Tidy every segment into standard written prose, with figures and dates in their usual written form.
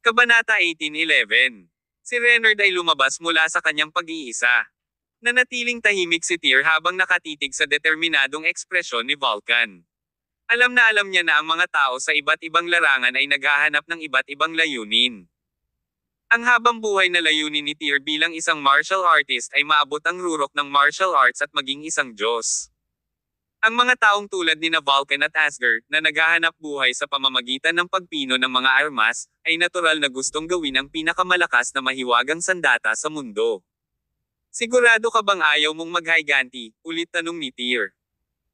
Kabanata 18:11. Si Reynard ay lumabas mula sa kanyang pag-iisa. Nanatiling tahimik si Tyr habang nakatitig sa determinadong ekspresyon ni Vulcan. Alam na alam niya na ang mga tao sa iba't ibang larangan ay naghahanap ng iba't ibang layunin. Ang habang buhay na layunin ni Tyr bilang isang martial artist ay maabot ang rurok ng martial arts at maging isang Diyos. Ang mga taong tulad ni Vulcan at Asgard, na naghahanap buhay sa pamamagitan ng pagpino ng mga armas, ay natural na gustong gawin ang pinakamalakas na mahiwagang sandata sa mundo. Sigurado ka bang ayaw mong maghayganti? Ulit tanong ni Tyr.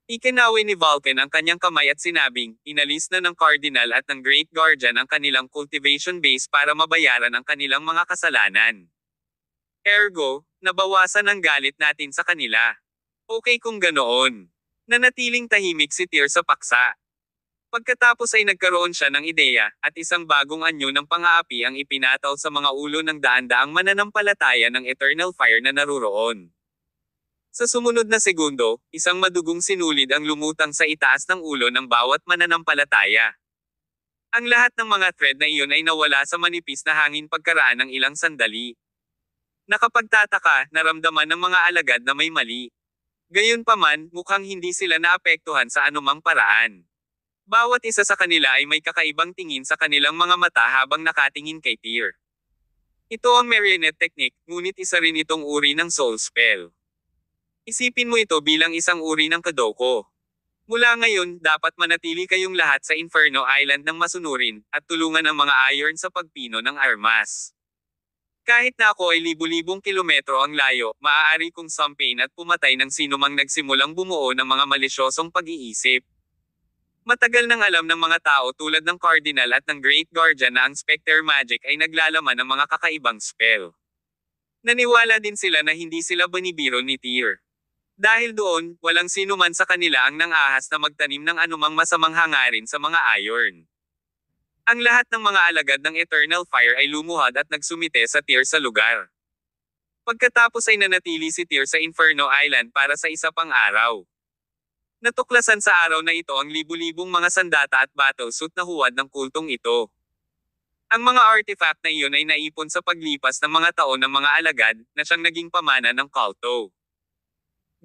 Ikinawi ni Vulcan ang kanyang kamay at sinabing, inalis na ng Cardinal at ng Great Guardian ang kanilang cultivation base para mabayaran ang kanilang mga kasalanan. Ergo, nabawasan ang galit natin sa kanila. Okay kung ganoon. Nanatiling tahimik si Tyr sa paksa. Pagkatapos ay nagkaroon siya ng ideya, at isang bagong anyo ng pang-aapi ang ipinataw sa mga ulo ng daan-daang mananampalataya ng Eternal Fire na naruroon. Sa sumunod na segundo, isang madugong sinulid ang lumutang sa itaas ng ulo ng bawat mananampalataya. Ang lahat ng mga thread na iyon ay nawala sa manipis na hangin pagkaraan ng ilang sandali. Nakapagtataka, naramdaman ng mga alagad na may mali. Gayunpaman, mukhang hindi sila naapektuhan sa anumang paraan. Bawat isa sa kanila ay may kakaibang tingin sa kanilang mga mata habang nakatingin kay Tyr. Ito ang marionette technique, ngunit isa rin itong uri ng soul spell. Isipin mo ito bilang isang uri ng Kadoko. Mula ngayon, dapat manatili kayong lahat sa Inferno Island ng masunurin, at tulungan ang mga iron sa pagpino ng armas. Kahit na ako ay libu-libong kilometro ang layo, maaari kong sampain at pumatay ng sinumang nagsimulang bumuo ng mga malisyosong pag-iisip. Matagal nang alam ng mga tao tulad ng Cardinal at ng Great Guardian na ang Spectre Magic ay naglalaman ng mga kakaibang spell. Naniwala din sila na hindi sila binibiro ni Tyr. Dahil doon, walang sinuman sa kanila ang nang-ahas na magtanim ng anumang masamang hangarin sa mga iron. Ang lahat ng mga alagad ng Eternal Fire ay lumuhad at nagsumite sa Tyr sa lugar. Pagkatapos ay nanatili si Tyr sa Inferno Island para sa isa pang araw. Natuklasan sa araw na ito ang libu-libong mga sandata at battlesuit na huwad ng kultong ito. Ang mga artifact na iyon ay naipon sa paglipas ng mga taon ng mga alagad, na siyang naging pamana ng kulto.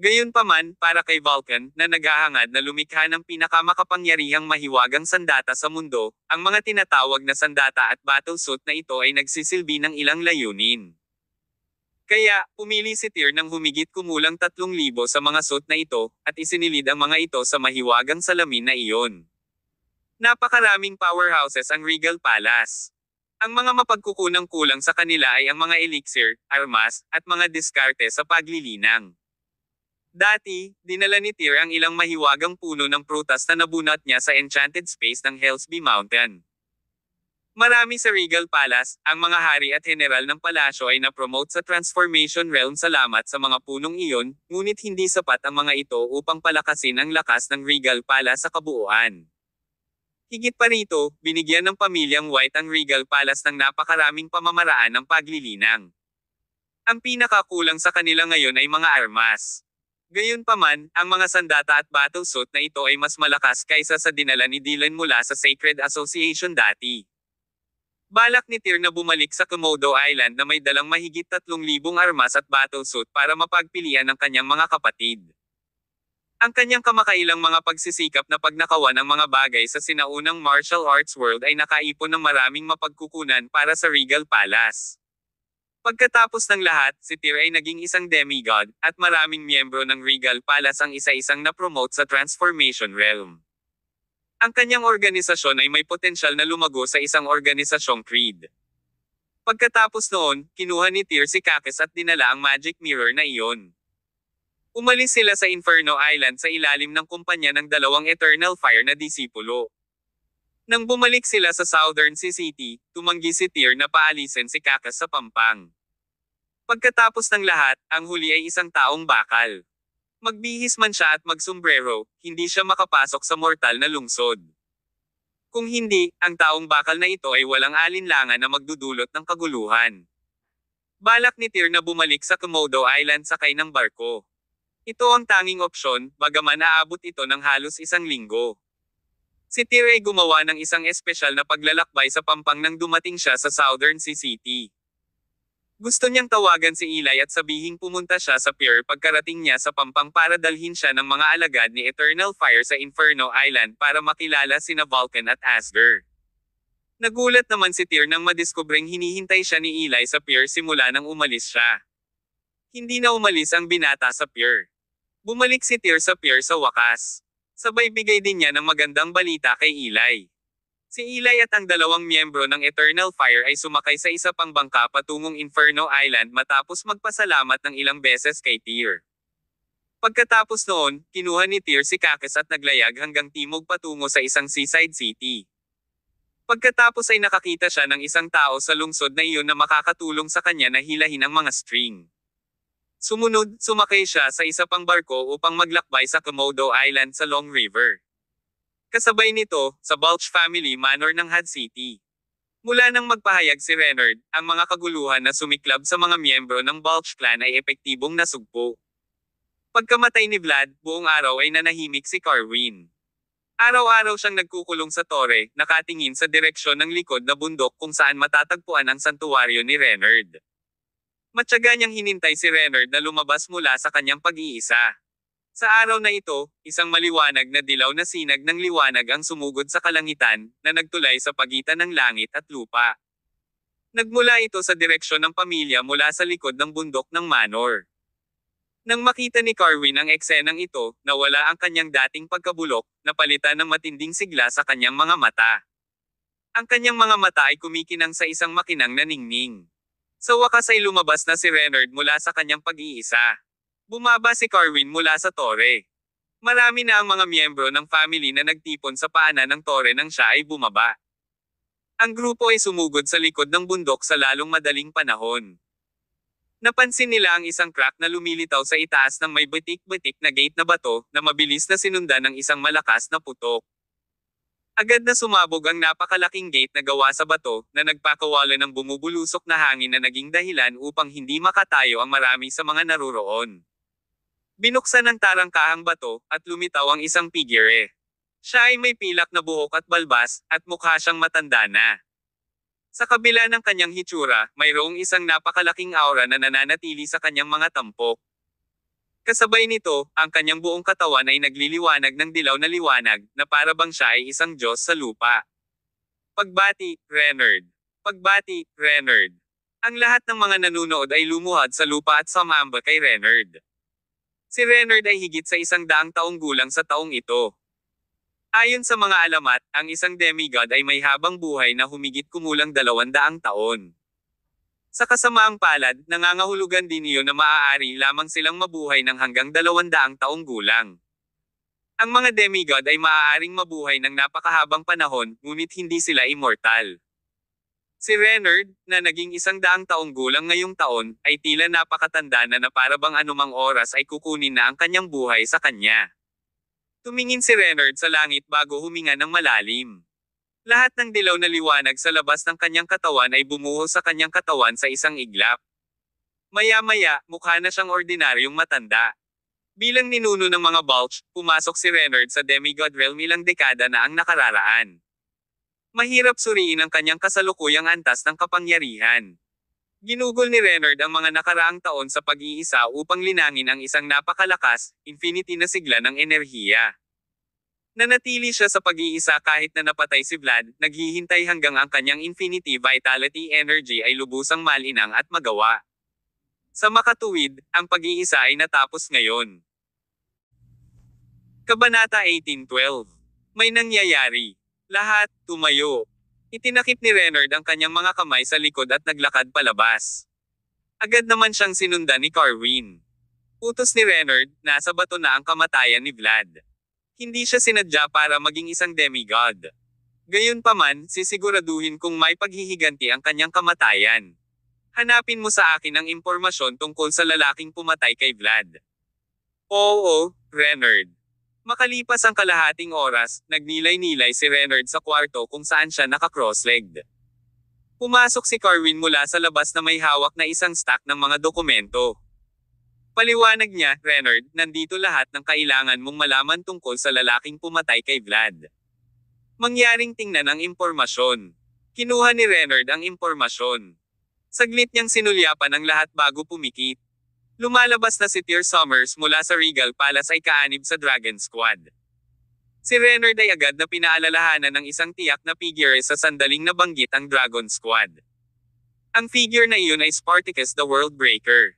Gayunpaman, para kay Vulcan, na naghahangad na lumikha ng pinakamakapangyarihang mahiwagang sandata sa mundo, ang mga tinatawag na sandata at battlesuit na ito ay nagsisilbi ng ilang layunin. Kaya, pumili si Tyr ng humigit kumulang 3,000 sa mga suit na ito, at isinilid ang mga ito sa mahiwagang salamin na iyon. Napakaraming powerhouses ang Regal Palace. Ang mga mapagkukunang kulang sa kanila ay ang mga elixir, armas, at mga diskarte sa paglilinang. Dati, dinala ni Tyr ang ilang mahiwagang puno ng prutas na nabunot niya sa enchanted space ng Hellsby Mountain. Marami sa Regal Palace, ang mga hari at general ng palasyo ay na-promote sa Transformation Realm salamat sa mga punong iyon, ngunit hindi sapat ang mga ito upang palakasin ang lakas ng Regal Palace sa kabuuan. Higit pa rito, binigyan ng pamilyang White ang Regal Palace ng napakaraming pamamaraan ng paglilinang. Ang pinakakulang sa kanila ngayon ay mga armas. Gayunpaman, ang mga sandata at battlesuit na ito ay mas malakas kaysa sa dinala ni Dylan mula sa Sacred Association dati. Balak ni Tyr na bumalik sa Komodo Island na may dalang mahigit 3,000 armas at battlesuit para mapagpilian ng kanyang mga kapatid. Ang kanyang kamakailang mga pagsisikap na pagnakawan ng mga bagay sa sinaunang martial arts world ay nakaipon ng maraming mapagkukunan para sa Regal Palace. Pagkatapos ng lahat, si Tyr ay naging isang demigod, at maraming miyembro ng Regal Palace ang isa-isang na-promote sa Transformation Realm. Ang kanyang organisasyon ay may potensyal na lumago sa isang organisasyong Creed. Pagkatapos noon, kinuha ni Tyr si Kakis at dinala ang magic mirror na iyon. Umalis sila sa Inferno Island sa ilalim ng kumpanya ng dalawang Eternal Fire na disipulo. Nang bumalik sila sa Southern Sea City, tumanggi si Tyr na paalisin si Kakis sa pampang. Pagkatapos ng lahat, ang huli ay isang taong bakal. Magbihis man siya at magsombrero, hindi siya makapasok sa mortal na lungsod. Kung hindi, ang taong bakal na ito ay walang alinlangan na magdudulot ng kaguluhan. Balak ni Tyr na bumalik sa Komodo Island sakay ng barko. Ito ang tanging opsyon, bagaman aabot ito ng halos 1 linggo. Si Tyr ay gumawa ng isang espesyal na paglalakbay sa Pampang nang dumating siya sa Southern Sea City. Gusto niyang tawagan si Eli at sabihing pumunta siya sa pier pagkarating niya sa Pampang para dalhin siya ng mga alagad ni Eternal Fire sa Inferno Island para makilala sina Vulcan at Asger. Nagulat naman si Tyr nang madiskubreng hinihintay siya ni Eli sa pier simula nang umalis siya. Hindi na umalis ang binata sa pier. Bumalik si Tyr sa pier sa wakas. Sabay bigay din niya ng magandang balita kay Eli. Si Eli at ang dalawang miyembro ng Eternal Fire ay sumakay sa isa pang bangka patungong Inferno Island matapos magpasalamat ng ilang beses kay Tyr. Pagkatapos noon, kinuha ni Tyr si Kakis at naglayag hanggang timog patungo sa isang seaside city. Pagkatapos ay nakakita siya ng isang tao sa lungsod na iyon na makakatulong sa kanya na hilahin ang mga string. Sumunod, sumakay siya sa isa pang barko upang maglakbay sa Komodo Island sa Long River. Kasabay nito, sa Balch Family Manor ng Had City. Mula nang magpahayag si Reynard, ang mga kaguluhan na sumiklab sa mga miyembro ng Balch clan ay epektibong nasugpo. Pagkamatay ni Vlad, buong araw ay nanahimik si Carwin. Araw-araw siyang nagkukulong sa tore, nakatingin sa direksyon ng likod na bundok kung saan matatagpuan ang santuwaryo ni Reynard. Matyaga niyang hinintay si Reynard na lumabas mula sa kanyang pag-iisa. Sa araw na ito, isang maliwanag na dilaw na sinag ng liwanag ang sumugod sa kalangitan, na nagtulay sa pagitan ng langit at lupa. Nagmula ito sa direksyon ng pamilya mula sa likod ng bundok ng Manor. Nang makita ni Carwin ang eksenang ito, nawala ang kanyang dating pagkabulok, napalitan ng matinding sigla sa kanyang mga mata. Ang kanyang mga mata ay kumikinang sa isang makinang na ningning. Sa wakas ay lumabas na si Reynard mula sa kanyang pag-iisa. Bumaba si Carwin mula sa tore. Marami na ang mga miyembro ng family na nagtipon sa paanan ng tore nang siya ay bumaba. Ang grupo ay sumugod sa likod ng bundok sa lalong madaling panahon. Napansin nila ang isang crack na lumilitaw sa itaas ng may batik-batik na gate na bato, na mabilis na sinundan ng isang malakas na putok. Agad na sumabog ang napakalaking gate na gawa sa bato, na nagpakawala ng bumubulusok na hangin na naging dahilan upang hindi makatayo ang marami sa mga naruroon. Binuksan ng tarangkahang bato, at lumitaw ang isang figure. Siya ay may pilak na buhok at balbas, at mukha siyang matanda na. Sa kabila ng kanyang hitsura, mayroong isang napakalaking aura na nananatili sa kanyang mga tampok. Kasabay nito, ang kanyang buong katawan ay nagliliwanag ng dilaw na liwanag, na para bang siya ay isang Diyos sa lupa. Pagbati, Reynard. Pagbati, Reynard. Ang lahat ng mga nanunood ay lumuhad sa lupa at sumamba kay Reynard. Si Reynard ay higit sa 100 taong gulang sa taong ito. Ayon sa mga alamat, ang isang demigod ay may habang buhay na humigit kumulang 200 taon. Sa kasamaang palad, nangangahulugan din iyon na maaari lamang silang mabuhay ng hanggang 200 taong gulang. Ang mga demigod ay maaaring mabuhay ng napakahabang panahon, ngunit hindi sila immortal. Si Reynard, na naging 100 taong gulang ngayong taon, ay tila napakatanda na para bang anumang oras ay kukunin na ang kanyang buhay sa kanya. Tumingin si Reynard sa langit bago huminga ng malalim. Lahat ng dilaw na liwanag sa labas ng kanyang katawan ay bumuhos sa kanyang katawan sa isang iglap. Maya-maya, mukha na siyang ordinaryong matanda. Bilang ninuno ng mga Balch, pumasok si Reynard sa demigod realm ilang dekada na ang nakararaan. Mahirap suriin ang kanyang kasalukuyang antas ng kapangyarihan. Ginugol ni Reynard ang mga nakaraang taon sa pag-iisa upang linangin ang isang napakalakas, infinity na sigla ng enerhiya. Nanatili siya sa pag-iisa kahit na napatay si Vlad, naghihintay hanggang ang kanyang infinity vitality energy ay lubusang malinang at magawa. Sa makatuwid, ang pag-iisa ay natapos ngayon. Kabanata 18:12. May nangyayari. Lahat, tumayo. Itinakip ni Reynard ang kanyang mga kamay sa likod at naglakad palabas. Agad naman siyang sinundan ni Carwin. Utos ni Reynard, nasa bato na ang kamatayan ni Vlad. Hindi siya sinadya para maging isang demigod. Gayunpaman, sisiguraduhin kung may paghihiganti ang kanyang kamatayan. Hanapin mo sa akin ang impormasyon tungkol sa lalaking pumatay kay Vlad. Oo, Reynard. Makalipas ang kalahating oras, nagnilay-nilay si Reynard sa kwarto kung saan siya naka-cross-legged. Pumasok si Carwin mula sa labas na may hawak na isang stack ng mga dokumento. Paliwanag niya, Reynard, nandito lahat ng kailangan mong malaman tungkol sa lalaking pumatay kay Vlad. Mangyaring tingnan ang impormasyon. Kinuha ni Renard ang impormasyon. Saglit niyang sinulyapan ang lahat bago pumikit. Lumalabas na si Tyr Summers mula sa Regal Palace ay kaanib sa Dragon Squad. Si Renard ay agad na pinaalalahanan ng isang tiyak na figure sa sandaling nabanggit ang Dragon Squad. Ang figure na iyon ay Spartacus the World Breaker.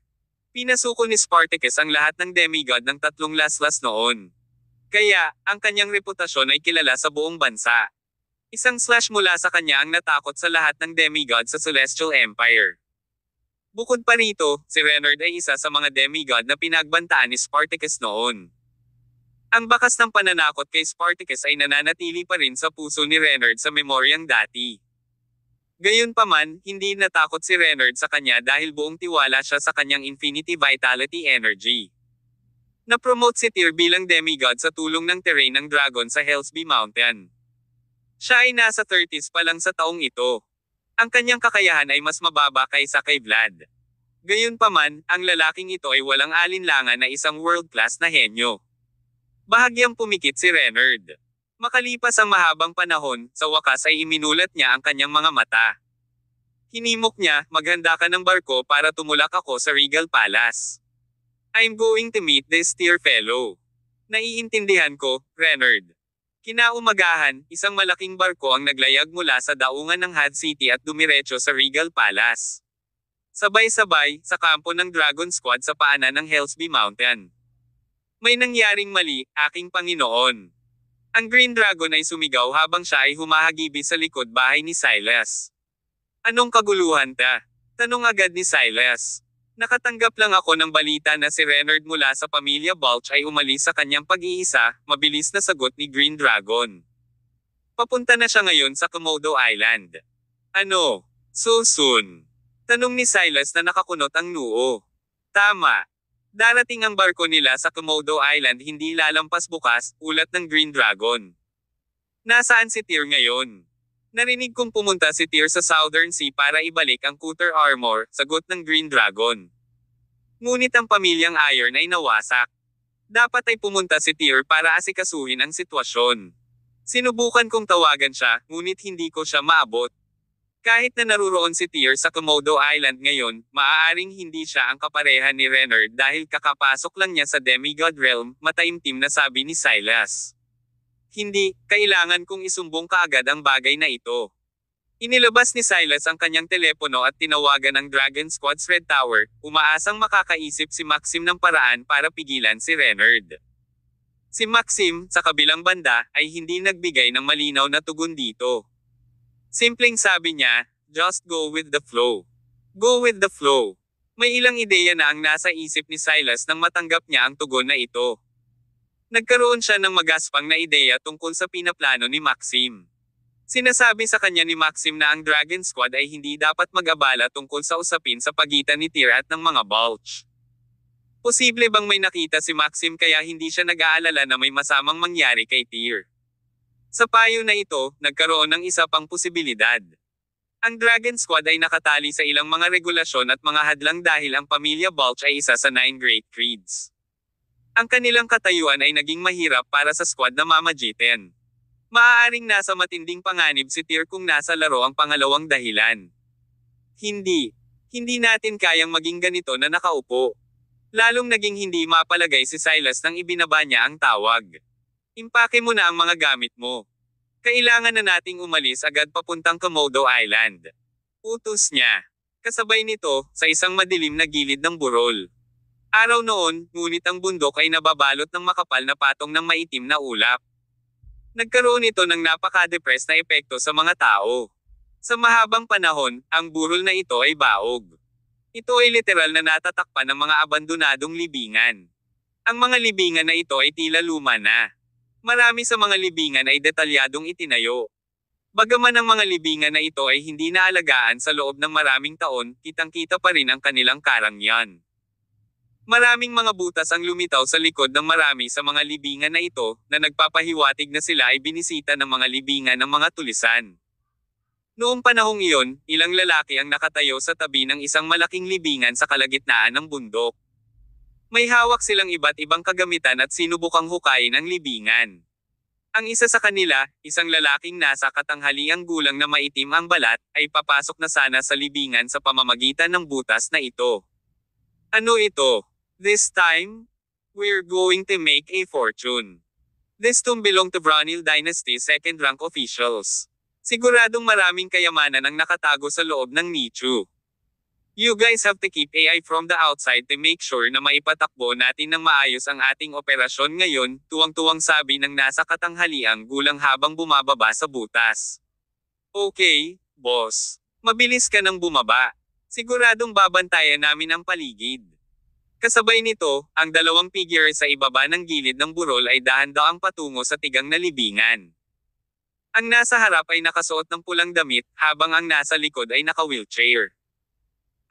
Pinasuko ni Spartacus ang lahat ng demigod ng tatlong laslas noon. Kaya, ang kanyang reputasyon ay kilala sa buong bansa. Isang slash mula sa kanya ang natakot sa lahat ng demigod sa Celestial Empire. Bukod pa rito, si Renard ay isa sa mga demigod na pinagbantaan ni Spartacus noon. Ang bakas ng pananakot kay Spartacus ay nananatili pa rin sa puso ni Renard sa memoryang dati. Gayunpaman, hindi natakot si Renard sa kanya dahil buong tiwala siya sa kanyang Infinity Vitality Energy. Na-promote si Tyr bilang demigod sa tulong ng terrain ng dragon sa Hellsby Mountain. Siya ay nasa 30s pa lang sa taong ito. Ang kanyang kakayahan ay mas mababa kaysa kay Vlad. Gayunpaman, ang lalaking ito ay walang alinlangan na isang world-class na henyo. Bahagyang pumikit si Renard. Makalipas ang mahabang panahon, sa wakas ay iminulat niya ang kanyang mga mata. Hinimok niya, maghanda ka ng barko para tumulak ako sa Regal Palace. I'm going to meet this dear fellow. Naiintindihan ko, Renard. Kinaumagahan, isang malaking barko ang naglayag mula sa daungan ng Had City at dumiretso sa Regal Palace. Sabay-sabay, sa kampo ng Dragon Squad sa paanan ng Hellsby Mountain. May nangyaring mali, aking Panginoon. Ang Green Dragon ay sumigaw habang siya ay humahagibi sa likod bahay ni Silas. Anong kaguluhan ta? Tanong agad ni Silas. Nakatanggap lang ako ng balita na si Renard mula sa pamilya Balch ay umalis sa kanyang pag-iisa, mabilis na sagot ni Green Dragon. Papunta na siya ngayon sa Komodo Island. Ano? So soon? Tanong ni Silas na nakakunot ang noo. Tama. Darating ang barko nila sa Komodo Island hindi lalampas bukas, ulat ng Green Dragon. Nasaan si Tyr ngayon? Narinig kong pumunta si Tyr sa Southern Sea para ibalik ang Cutter Armor, sagot ng Green Dragon. Ngunit ang pamilyang Iron ay nawasak. Dapat ay pumunta si Tyr para asikasuhin ang sitwasyon. Sinubukan kong tawagan siya, ngunit hindi ko siya maabot. Kahit na naruroon si Tyr sa Komodo Island ngayon, maaaring hindi siya ang kapareha ni Renard dahil kakapasok lang niya sa Demigod Realm, mataimtim na sabi ni Silas. Hindi, kailangan kong isumbong kaagad ang bagay na ito. Inilabas ni Silas ang kanyang telepono at tinawagan ang Dragon Squad's Red Tower, umaasang makakaisip si Maxim ng paraan para pigilan si Renard. Si Maxim, sa kabilang banda, ay hindi nagbigay ng malinaw na tugon dito. Simpleng sabi niya, just go with the flow. Go with the flow. May ilang ideya na ang nasa isip ni Silas nang matanggap niya ang tugon na ito. Nagkaroon siya ng magaspang na ideya tungkol sa pinaplano ni Maxim. Sinasabi sa kanya ni Maxim na ang Dragon Squad ay hindi dapat mag-abala tungkol sa usapin sa pagitan ni Tyr at ng mga Balch. Posible bang may nakita si Maxim kaya hindi siya nag-aalala na may masamang mangyari kay Tyr? Sa payo na ito, nagkaroon ng isa pang posibilidad. Ang Dragon Squad ay nakatali sa ilang mga regulasyon at mga hadlang dahil ang pamilya Balch ay isa sa 9 Great Creeds. Ang kanilang katayuan ay naging mahirap para sa squad na mamagitin. Maaaring nasa matinding panganib si Tyr kung nasa laro ang pangalawang dahilan. Hindi. Hindi natin kayang maging ganito na nakaupo. Lalong naging hindi mapalagay si Silas nang ibinaba niya ang tawag. Impake mo na ang mga gamit mo. Kailangan na nating umalis agad papuntang Komodo Island. Utos niya. Kasabay nito, sa isang madilim na gilid ng burol. Araw noon, ngunit ang bundok ay nababalot ng makapal na patong ng maitim na ulap. Nagkaroon ito ng napaka-depressed na epekto sa mga tao. Sa mahabang panahon, ang burol na ito ay baog. Ito ay literal na natatakpan ng mga abandonadong libingan. Ang mga libingan na ito ay tila luma na. Marami sa mga libingan ay detalyadong itinayo. Bagaman ang mga libingan na ito ay hindi naalagaan sa loob ng maraming taon, kitang-kita pa rin ang kanilang karangyan. Maraming mga butas ang lumitaw sa likod ng marami sa mga libingan na ito, na nagpapahiwatig na sila ay binisita ng mga libingan ng mga tulisan. Noong panahong iyon, ilang lalaki ang nakatayo sa tabi ng isang malaking libingan sa kalagitnaan ng bundok. May hawak silang iba't ibang kagamitan at sinubukang hukayin ang libingan. Ang isa sa kanila, isang lalaking nasa katanghaliang gulang na maitim ang balat, ay papasok na sana sa libingan sa pamamagitan ng butas na ito. Ano ito? This time, we're going to make a fortune. This tomb belonged to Brunel Dynasty's second-rank officials. Siguradong maraming kayamanan ang nakatago sa loob ng nicho. You guys have to keep AI from the outside to make sure na maipatakbo natin ng maayos ang ating operasyon ngayon, tuwang-tuwang sabi ng nasa katanghaliang gulang habang bumababa sa butas. Okay, boss. Mabilis ka nang bumaba. Siguradong babantayan namin ang paligid. Kasabay nito, ang dalawang figure sa ibaba ng gilid ng burol ay dahan-daang patungo sa tigang na libingan. Ang nasa harap ay nakasuot ng pulang damit, habang ang nasa likod ay naka-wheelchair.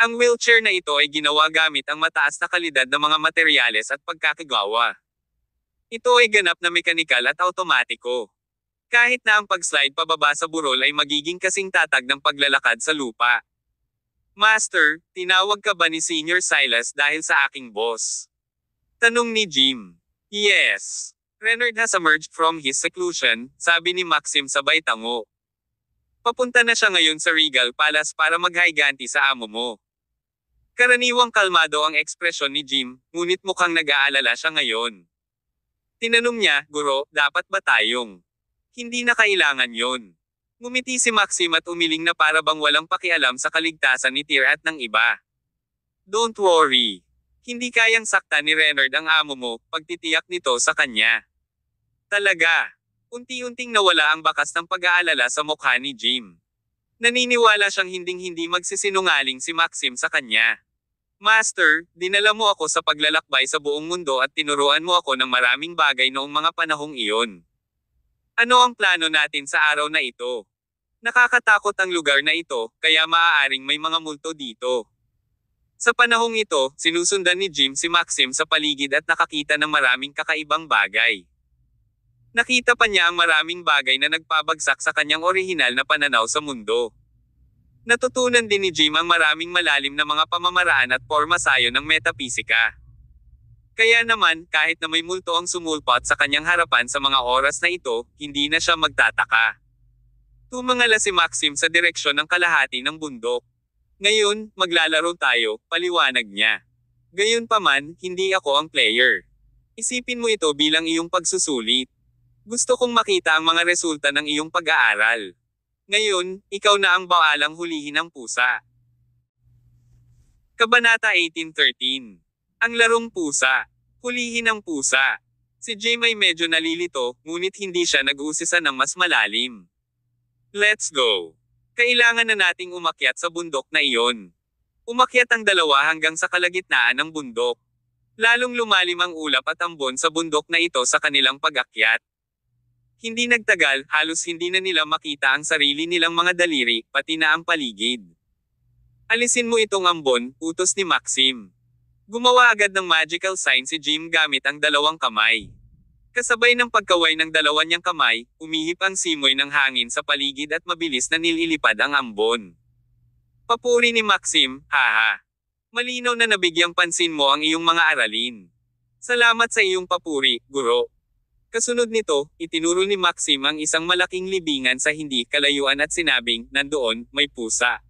Ang wheelchair na ito ay ginawa gamit ang mataas na kalidad ng mga materyales at pagkakagawa. Ito ay ganap na mekanikal at automatiko. Kahit na ang pag-slide pababa sa burol ay magiging kasing tatag ng paglalakad sa lupa. Master, tinawag ka ba ni Senior Silas dahil sa aking boss? Tanong ni Jim. Yes. Renard has emerged from his seclusion, sabi ni Maxim sabay tango. Papunta na siya ngayon sa Regal Palace para maghayganti sa amo mo. Karaniwang kalmado ang ekspresyon ni Jim, ngunit mukhang nag-aalala siya ngayon. Tinanong niya, Guro, dapat ba tayong? Hindi na kailangan yon. Ngumiti si Maxim at umiling na para bang walang pakialam sa kaligtasan ni Tyr at ng iba. Don't worry. Hindi kayang sakta ni Renard ang amo mo, pagtitiyak nito sa kanya. Talaga. Unti-unting nawala ang bakas ng pag-aalala sa mukha ni Jim. Naniniwala siyang hinding-hindi magsisinungaling si Maxim sa kanya. Master, dinala mo ako sa paglalakbay sa buong mundo at tinuruan mo ako ng maraming bagay noong mga panahong iyon. Ano ang plano natin sa araw na ito? Nakakatakot ang lugar na ito, kaya maaaring may mga multo dito. Sa panahong ito, sinusundan ni Jim si Maxim sa paligid at nakakita ng maraming kakaibang bagay. Nakita pa niya ang maraming bagay na nagpabagsak sa kanyang orihinal na pananaw sa mundo. Natutunan din ni Jim ang maraming malalim na mga pamamaraan at pormasayo ng metapisika. Kaya naman, kahit na may multo ang sumulpot sa kanyang harapan sa mga oras na ito, hindi na siya magtataka. Tumangala si Maxim sa direksyon ng kalahati ng bundok. Ngayon, maglalaro tayo, paliwanag niya. Gayunpaman, hindi ako ang player. Isipin mo ito bilang iyong pagsusulit. Gusto kong makita ang mga resulta ng iyong pag-aaral. Ngayon, ikaw na ang baalang hulihin ang pusa. Kabanata 18:13. Ang larong pusa. Hulihin ang pusa. Si Jim ay medyo nalilito, ngunit hindi siya nag-uusisa ng mas malalim. Let's go. Kailangan na nating umakyat sa bundok na iyon. Umakyat ang dalawa hanggang sa kalagitnaan ng bundok. Lalong lumalim ang ulap at ambon sa bundok na ito sa kanilang pag-akyat. Hindi nagtagal, halos hindi na nila makita ang sarili nilang mga daliri, pati na ang paligid. Alisin mo itong ambon, utos ni Maxim. Gumawa agad ng magical sign si Jim gamit ang dalawang kamay. Kasabay ng pagkaway ng dalawa niyang kamay, umihip ang simoy ng hangin sa paligid at mabilis na nililipad ang ambon. Papuri ni Maxim, haha. Malinaw na nabigyang pansin mo ang iyong mga aralin. Salamat sa iyong papuri, Guro. Kasunod nito, itinuro ni Maxim ang isang malaking libingan sa hindi kalayuan at sinabing, nandoon, may pusa.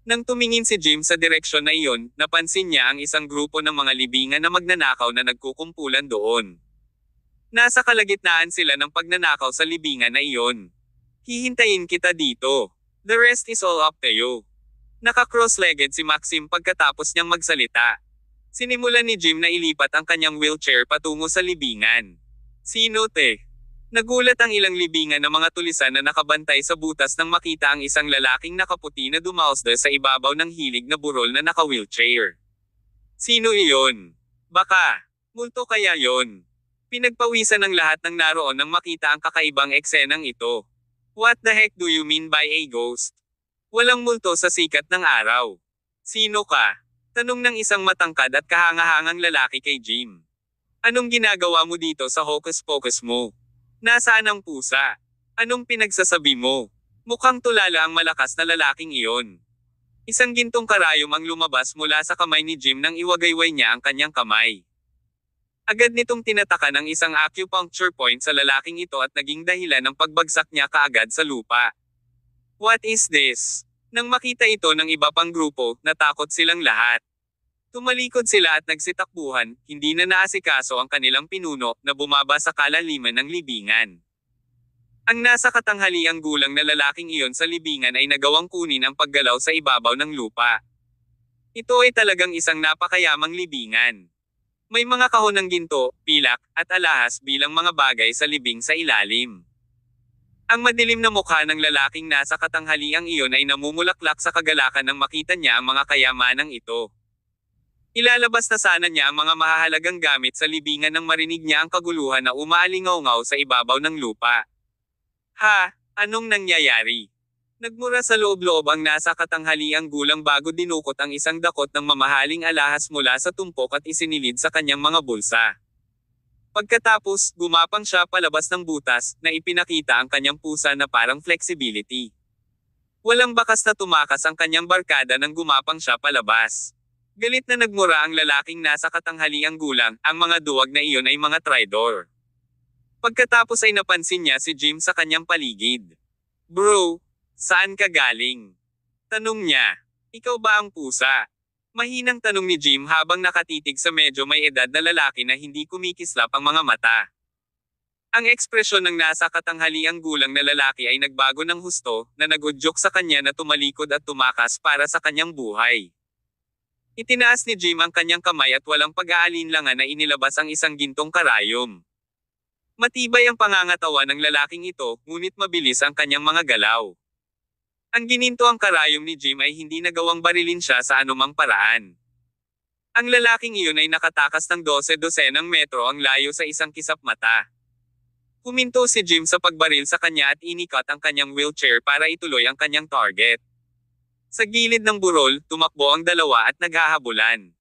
Nang tumingin si Jim sa direksyon na iyon, napansin niya ang isang grupo ng mga libingan na magnanakaw na nagkukumpulan doon. Nasa kalagitnaan sila ng pagnanakaw sa libingan na iyon. Hihintayin kita dito. The rest is all up to you. Naka-cross-legged si Maxim pagkatapos niyang magsalita. Sinimulan ni Jim na ilipat ang kanyang wheelchair patungo sa libingan. Sino te? Nagulat ang ilang libingan ng mga tulisan na nakabantay sa butas nang makita ang isang lalaking nakaputi na dumausda sa ibabaw ng hilig na burol na naka-wheelchair. Sino iyon? Baka, multo kaya yon? Pinagpawisan ng lahat ng naroon nang makita ang kakaibang eksenang ito. What the heck do you mean by a ghost? Walang multo sa sikat ng araw. Sino ka? Tanong ng isang matangkad at kahangahangang lalaki kay Jim. Anong ginagawa mo dito sa hocus-pocus mo? Nasaan ang pusa? Anong pinagsasabi mo? Mukhang tulala ang malakas na lalaking iyon. Isang gintong karayom ang lumabas mula sa kamay ni Jim nang iwagayway niya ang kanyang kamay. Agad nitong tinatakan ang isang acupuncture point sa lalaking ito at naging dahilan ng pagbagsak niya kaagad sa lupa. What is this? Nang makita ito ng iba pang grupo, natakot silang lahat. Tumalikod sila at nagsitakbuhan, hindi na naasikaso ang kanilang pinuno na bumaba sa kalaliman ng libingan. Ang nasa katanghaliang gulang na lalaking iyon sa libingan ay nagawang kunin ang paggalaw sa ibabaw ng lupa. Ito ay talagang isang napakayamang libingan. May mga kahon ng ginto, pilak, at alahas bilang mga bagay sa libing sa ilalim. Ang madilim na mukha ng lalaking nasa katanghaliang iyon ay namumulaklak sa kagalakan nang makita niya ang mga kayamanang ito. Ilalabas na sana niya ang mga mahahalagang gamit sa libingan nang marinig niya ang kaguluhan na umaalingaw-ngaw sa ibabaw ng lupa. Ha? Anong nangyayari? Nagmura sa loob-loob ang nasa katanghaliang gulang bago dinukot ang isang dakot ng mamahaling alahas mula sa tumpok at isinilid sa kanyang mga bulsa. Pagkatapos, gumapang siya palabas ng butas, na ipinakita ang kanyang pusa na parang flexibility. Walang bakas na tumakas ang kanyang barkada nang gumapang siya palabas. Galit na nagmura ang lalaking nasa katanghaliang gulang, ang mga duwag na iyon ay mga traidor. Pagkatapos ay napansin niya si Jim sa kanyang paligid. Bro, saan ka galing? Tanong niya. Ikaw ba ang pusa? Mahinang tanong ni Jim habang nakatitig sa medyo may edad na lalaki na hindi kumikislap ang mga mata. Ang ekspresyon ng nasa katanghaliang gulang na lalaki ay nagbago ng husto, na nagudyok sa kanya na tumalikod at tumakas para sa kanyang buhay. Itinaas ni Jim ang kanyang kamay at walang pag-aalinlangan na inilabas ang isang gintong karayom. Matibay ang pangangatawan ng lalaking ito, ngunit mabilis ang kanyang mga galaw. Ang gininto ang karayom ni Jim ay hindi nagawang barilin siya sa anumang paraan. Ang lalaking iyon ay nakatakas ng 12-dosenang metro ang layo sa isang kisap mata. Huminto si Jim sa pagbaril sa kanya at inikat ang kanyang wheelchair para ituloy ang kanyang target. Sa gilid ng burol, tumakbo ang dalawa at naghahabulan.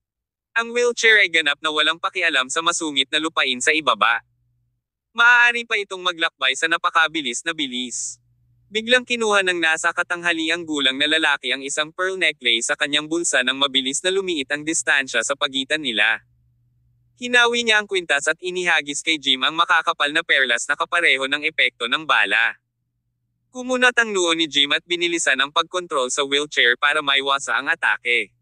Ang wheelchair ay ganap na walang pakialam sa masungit na lupain sa ibaba. Maaari pa itong maglakbay sa napakabilis na bilis. Biglang kinuha ng nasa katanghaliang gulang na lalaki ang isang pearl necklace sa kanyang bulsa nang mabilis na lumiit ang distansya sa pagitan nila. Hinawi niya ang kwintas at inihagis kay Jim ang makakapal na perlas na kapareho ng epekto ng bala. Kumunat ang noo ni Jim at binilisan ang pagkontrol sa wheelchair para maiwasa ang atake.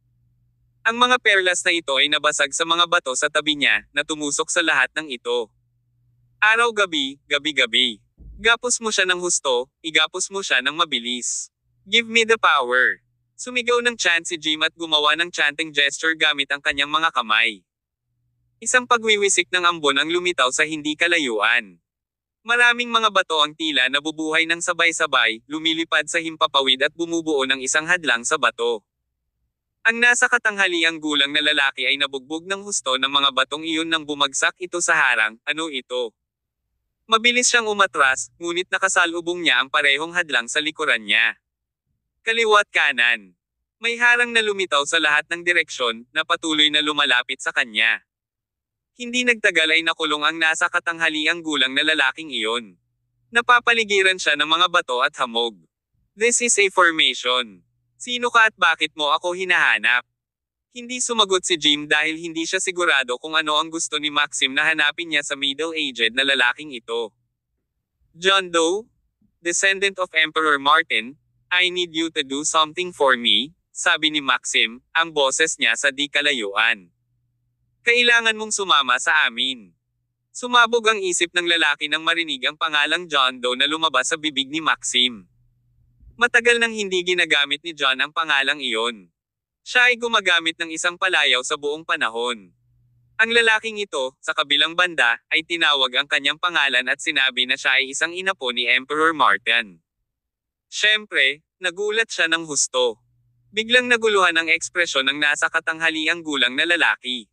Ang mga perlas na ito ay nabasag sa mga bato sa tabi niya, na tumusok sa lahat ng ito. Araw-gabi, gabi-gabi. Gapos mo siya ng husto, igapos mo siya ng mabilis. Give me the power. Sumigaw ng chant si Jim at gumawa ng chanting gesture gamit ang kanyang mga kamay. Isang pagwiwisik ng ambon ang lumitaw sa hindi kalayuan. Maraming mga bato ang tila nabubuhay ng sabay-sabay, lumilipad sa himpapawid at bumubuo ng isang hadlang sa bato. Ang nasa katanghaliang gulang na lalaki ay nabugbog ng husto ng mga batong iyon nang bumagsak ito sa harang. Ano ito? Mabilis siyang umatras, ngunit nakasalubong niya ang parehong hadlang sa likuran niya. Kaliwa't kanan. May harang na lumitaw sa lahat ng direksyon, na patuloy na lumalapit sa kanya. Hindi nagtagal ay nakulong ang nasa katanghaliang gulang na lalaking iyon. Napapaligiran siya ng mga bato at hamog. This is a formation. Sino ka at bakit mo ako hinahanap? Hindi sumagot si Jim dahil hindi siya sigurado kung ano ang gusto ni Maxim na hanapin niya sa middle-aged na lalaking ito. John Doe, descendant of Emperor Martin, I need you to do something for me, sabi ni Maxim, ang boses niya sa di kalayuan. Kailangan mong sumama sa amin. Sumabog ang isip ng lalaki nang marinig ang pangalang John Doe na lumabas sa bibig ni Maxim. Matagal nang hindi ginagamit ni John ang pangalang iyon. Siya ay gumagamit ng isang palayaw sa buong panahon. Ang lalaking ito, sa kabilang banda, ay tinawag ang kanyang pangalan at sinabi na siya ay isang inapo ni Emperor Martin. Siyempre, nagulat siya ng husto. Biglang naguluhan ang ekspresyon ng nasa katanghaliang gulang na lalaki.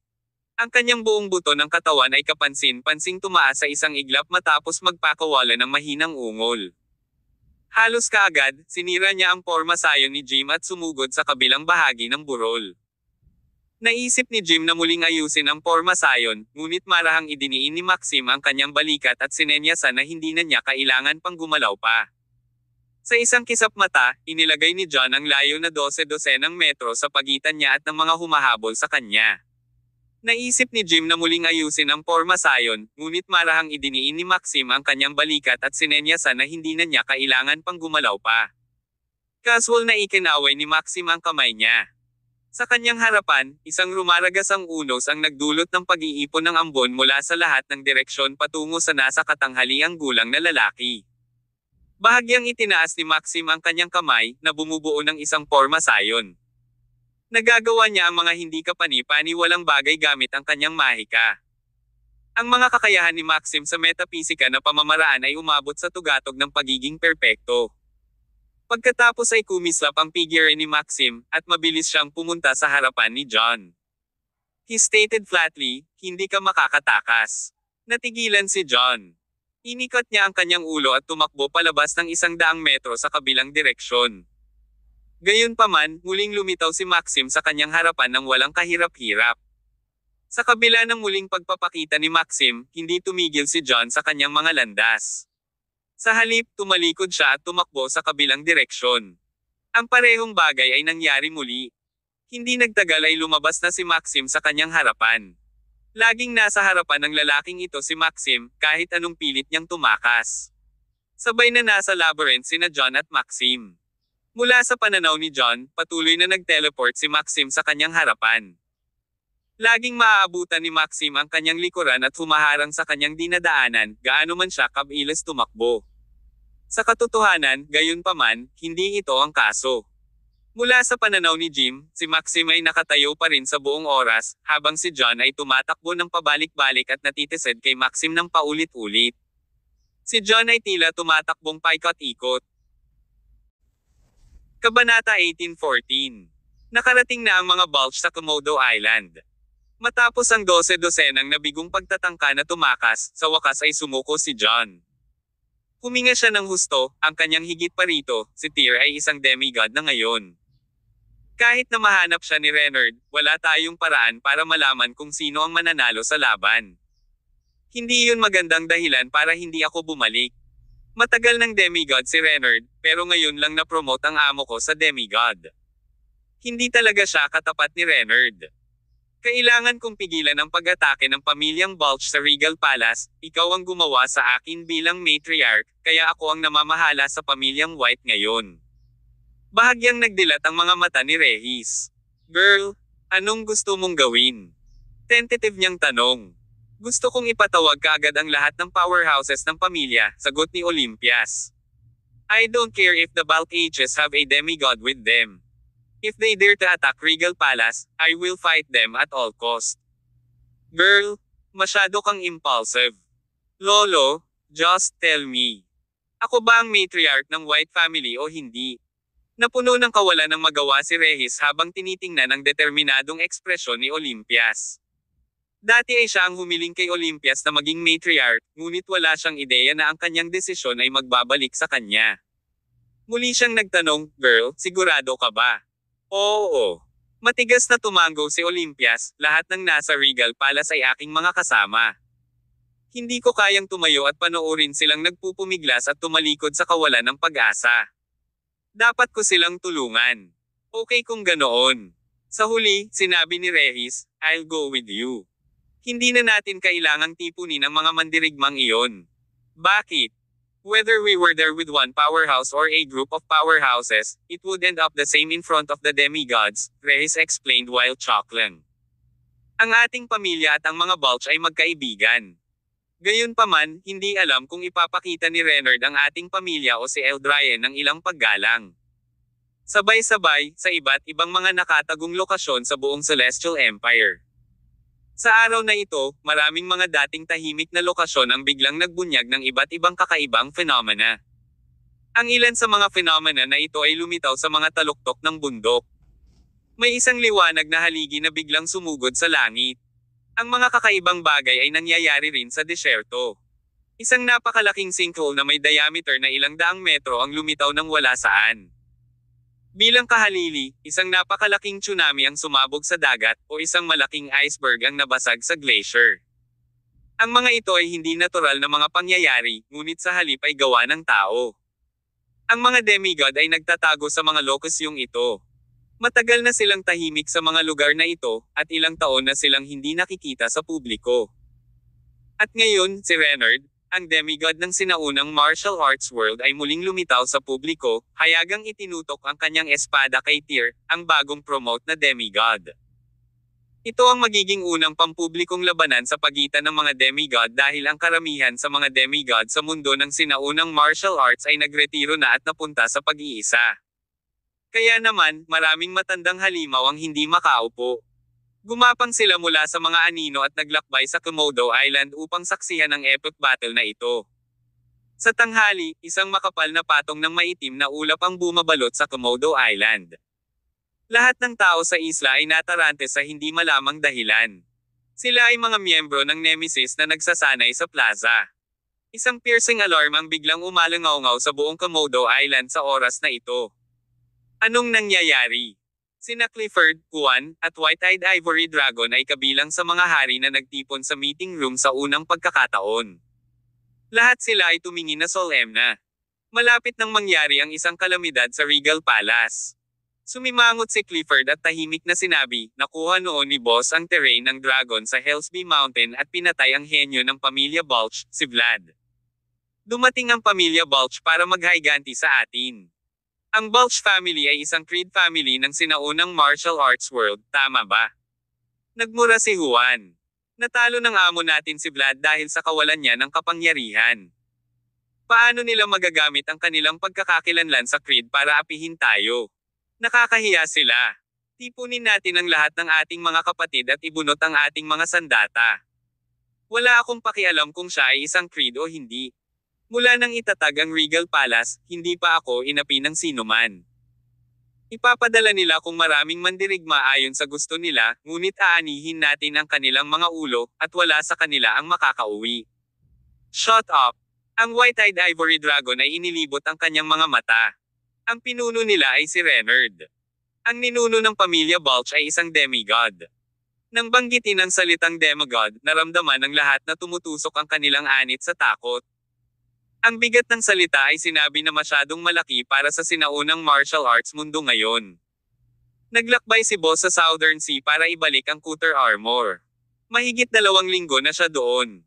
Ang kanyang buong buto ng katawan ay kapansin-pansing tumaas sa isang iglap matapos magpakawala ng mahinang ungol. Halos kaagad, sinira niya ang porma sayon ni Jim at sumugod sa kabilang bahagi ng burol. Naisip ni Jim na muling ayusin ang porma sayon, ngunit marahang idiniin ni Maxim ang kanyang balikat at sinenyasan na hindi na niya kailangan pang gumalaw pa. Sa isang kisap mata, inilagay ni John ang layo na 12-dosenang metro sa pagitan niya at ng mga humahabol sa kanya. Naisip ni Jim na muling ayusin ang porma sayon, ngunit marahang idiniin ni Maxim ang kanyang balikat at sinenyasan na hindi na niya kailangan pang gumalaw pa. Casual na ikinaway ni Maxim ang kamay niya. Sa kanyang harapan, isang rumaragas ang unos ang nagdulot ng pag-iipon ng ambon mula sa lahat ng direksyon patungo sa nasa katanghaliang gulang na lalaki. Bahagyang itinaas ni Maxim ang kanyang kamay, na bumubuo ng isang porma sayon. Nagagawa niya ang mga hindi kapani-paniwalang bagay gamit ang kanyang mahika. Ang mga kakayahan ni Maxim sa metapisika na pamamaraan ay umabot sa tugatog ng pagiging perpekto. Pagkatapos ay kumislap ang figure ni Maxim, at mabilis siyang pumunta sa harapan ni John. He stated flatly, "Hindi ka makakatakas." Natigilan si John. Inikot niya ang kanyang ulo at tumakbo palabas ng 100 metro sa kabilang direksyon. Gayunpaman, muling lumitaw si Maxim sa kanyang harapan ng walang kahirap-hirap. Sa kabila ng muling pagpapakita ni Maxim, hindi tumigil si John sa kanyang mga landas. Sa halip, tumalikod siya at tumakbo sa kabilang direksyon. Ang parehong bagay ay nangyari muli. Hindi nagtagal ay lumabas na si Maxim sa kanyang harapan. Laging nasa harapan ng lalaking ito si Maxim, kahit anong pilit niyang tumakas. Sabay na nasa labyrinth sina John at Maxim. Mula sa pananaw ni John, patuloy na nag-teleport si Maxim sa kanyang harapan. Laging maaabutan ni Maxim ang kanyang likuran at humaharang sa kanyang dinadaanan, gaano man siya kabilis tumakbo. Sa katotohanan, gayunpaman, hindi ito ang kaso. Mula sa pananaw ni Jim, si Maxim ay nakatayo pa rin sa buong oras, habang si John ay tumatakbo ng pabalik-balik at natitised kay Maxim ng paulit-ulit. Si John ay tila tumatakbong paikot-ikot. Kabanata 18:14. Nakarating na ang mga Balch sa Komodo Island. Matapos ang 12-dosenang nabigong pagtatangka na tumakas, sa wakas ay sumuko si John. Huminga siya ng husto, ang kanyang higit pa rito, si Tyr ay isang demigod na ngayon. Kahit na mahanap siya ni Reynard, wala tayong paraan para malaman kung sino ang mananalo sa laban. Hindi yun magandang dahilan para hindi ako bumalik. Matagal ng demigod si Reynard, pero ngayon lang na-promote ang amo ko sa demigod. Hindi talaga siya katapat ni Reynard. Kailangan kong pigilan ang pag-atake ng pamilyang Balch sa Regal Palace, ikaw ang gumawa sa akin bilang matriarch, kaya ako ang namamahala sa pamilyang White ngayon. Bahagyang nagdilat ang mga mata ni Rehis. Girl, anong gusto mong gawin? Tentative niyang tanong. Gusto kong ipatawag kaagad ang lahat ng powerhouses ng pamilya, sagot ni Olympias. I don't care if the Balch Ages have a demigod with them. If they dare to attack Regal Palace, I will fight them at all cost. Girl, masyado kang impulsive. Lolo, just tell me. Ako ba ang matriarch ng White family o hindi? Napuno ng kawalan ng magawa si Rehis habang tinitingnan ang determinadong ekspresyon ni Olympias. Dati ay siya ang humiling kay Olympias na maging matriarch, ngunit wala siyang ideya na ang kanyang desisyon ay magbabalik sa kanya. Muli siyang nagtanong, "Girl, sigurado ka ba?" Oo. Matigas na tumango si Olympias, lahat ng nasa Regal Palace ay aking mga kasama. Hindi ko kayang tumayo at panoorin silang nagpupumiglas at tumalikod sa kawalan ng pag-asa. Dapat ko silang tulungan. Okay kung ganoon. Sa huli, sinabi ni Rehis, I'll go with you. Hindi na natin kailangang tipunin ang mga mandirigmang iyon. Bakit? Whether we were there with one powerhouse or a group of powerhouses, it would end up the same in front of the demigods, Rehis explained while chuckling. Ang ating pamilya at ang mga Balch ay magkaibigan. Gayunpaman, hindi alam kung ipapakita ni Reynard ang ating pamilya o si Eldrayan ng ilang paggalang. Sabay-sabay, sa iba't ibang mga nakatagong lokasyon sa buong Celestial Empire. Sa araw na ito, maraming mga dating tahimik na lokasyon ang biglang nagbunyag ng iba't ibang kakaibang phenomena. Ang ilan sa mga phenomena na ito ay lumitaw sa mga taluktok ng bundok. May isang liwanag na haligi na biglang sumugod sa langit. Ang mga kakaibang bagay ay nangyayari rin sa desyerto. Isang napakalaking sinkhole na may diameter na ilang daang metro ang lumitaw ng wala saan. Bilang kahalili, isang napakalaking tsunami ang sumabog sa dagat, o isang malaking iceberg ang nabasag sa glacier. Ang mga ito ay hindi natural na mga pangyayari, ngunit sa halip ay gawa ng tao. Ang mga demigod ay nagtatago sa mga lokasyong ito. Matagal na silang tahimik sa mga lugar na ito, at ilang taon na silang hindi nakikita sa publiko. At ngayon, si Renard, ang demigod ng sinaunang martial arts world ay muling lumitaw sa publiko, hayagang itinutok ang kanyang espada kay Tyr, ang bagong promote na demigod. Ito ang magiging unang pampublikong labanan sa pagitan ng mga demigod dahil ang karamihan sa mga demigod sa mundo ng sinaunang martial arts ay nagretiro na at napunta sa pag-iisa. Kaya naman, maraming matandang halimaw ang hindi makaupo. Gumapang sila mula sa mga anino at naglakbay sa Komodo Island upang saksihan ang epic battle na ito. Sa tanghali, isang makapal na patong ng maitim na ulap ang bumabalot sa Komodo Island. Lahat ng tao sa isla ay natarante sa hindi malamang dahilan. Sila ay mga miyembro ng Nemesis na nagsasanay sa plaza. Isang piercing alarm ang biglang umalangaw sa buong Komodo Island sa oras na ito. Anong nangyayari? Sina Clifford, Juan, at White-Eyed Ivory Dragon ay kabilang sa mga hari na nagtipon sa meeting room sa unang pagkakataon. Lahat sila ay tumingin na solemna. Malapit nang mangyari ang isang kalamidad sa Regal Palace. Sumimangot si Clifford at tahimik na sinabi, nakuha noon ni Boss ang terrain ng dragon sa Hellsby Mountain at pinatay ang henyo ng pamilya Balch, si Vlad. Dumating ang pamilya Balch para maghiganti sa atin. Ang Balch family ay isang Creed family ng sinaunang martial arts world, tama ba? Nagmura si Juan. Natalo ng amo natin si Vlad dahil sa kawalan niya ng kapangyarihan. Paano nila magagamit ang kanilang pagkakakilanlan sa Creed para apihin tayo? Nakakahiya sila. Tipunin natin ang lahat ng ating mga kapatid at ibunot ang ating mga sandata. Wala akong pakialam kung siya ay isang Creed o hindi. Mula nang itatag ang Regal Palace, hindi pa ako inapi ng sinuman. Ipapadala nila kung maraming mandirigma ayon sa gusto nila, ngunit aanihin natin ang kanilang mga ulo, at wala sa kanila ang makakauwi. Shut up! Ang White-Eyed Ivory Dragon ay inilibot ang kanyang mga mata. Ang pinuno nila ay si Renard. Ang ninuno ng pamilya Balch ay isang demigod. Nang banggitin ang salitang demigod, naramdaman ng lahat na tumutusok ang kanilang anit sa takot. Ang bigat ng salita ay sinabi na masyadong malaki para sa sinaunang martial arts mundo ngayon. Naglakbay si Boss sa Southern Sea para ibalik ang Cutter Armor. Mahigit 2 linggo na siya doon.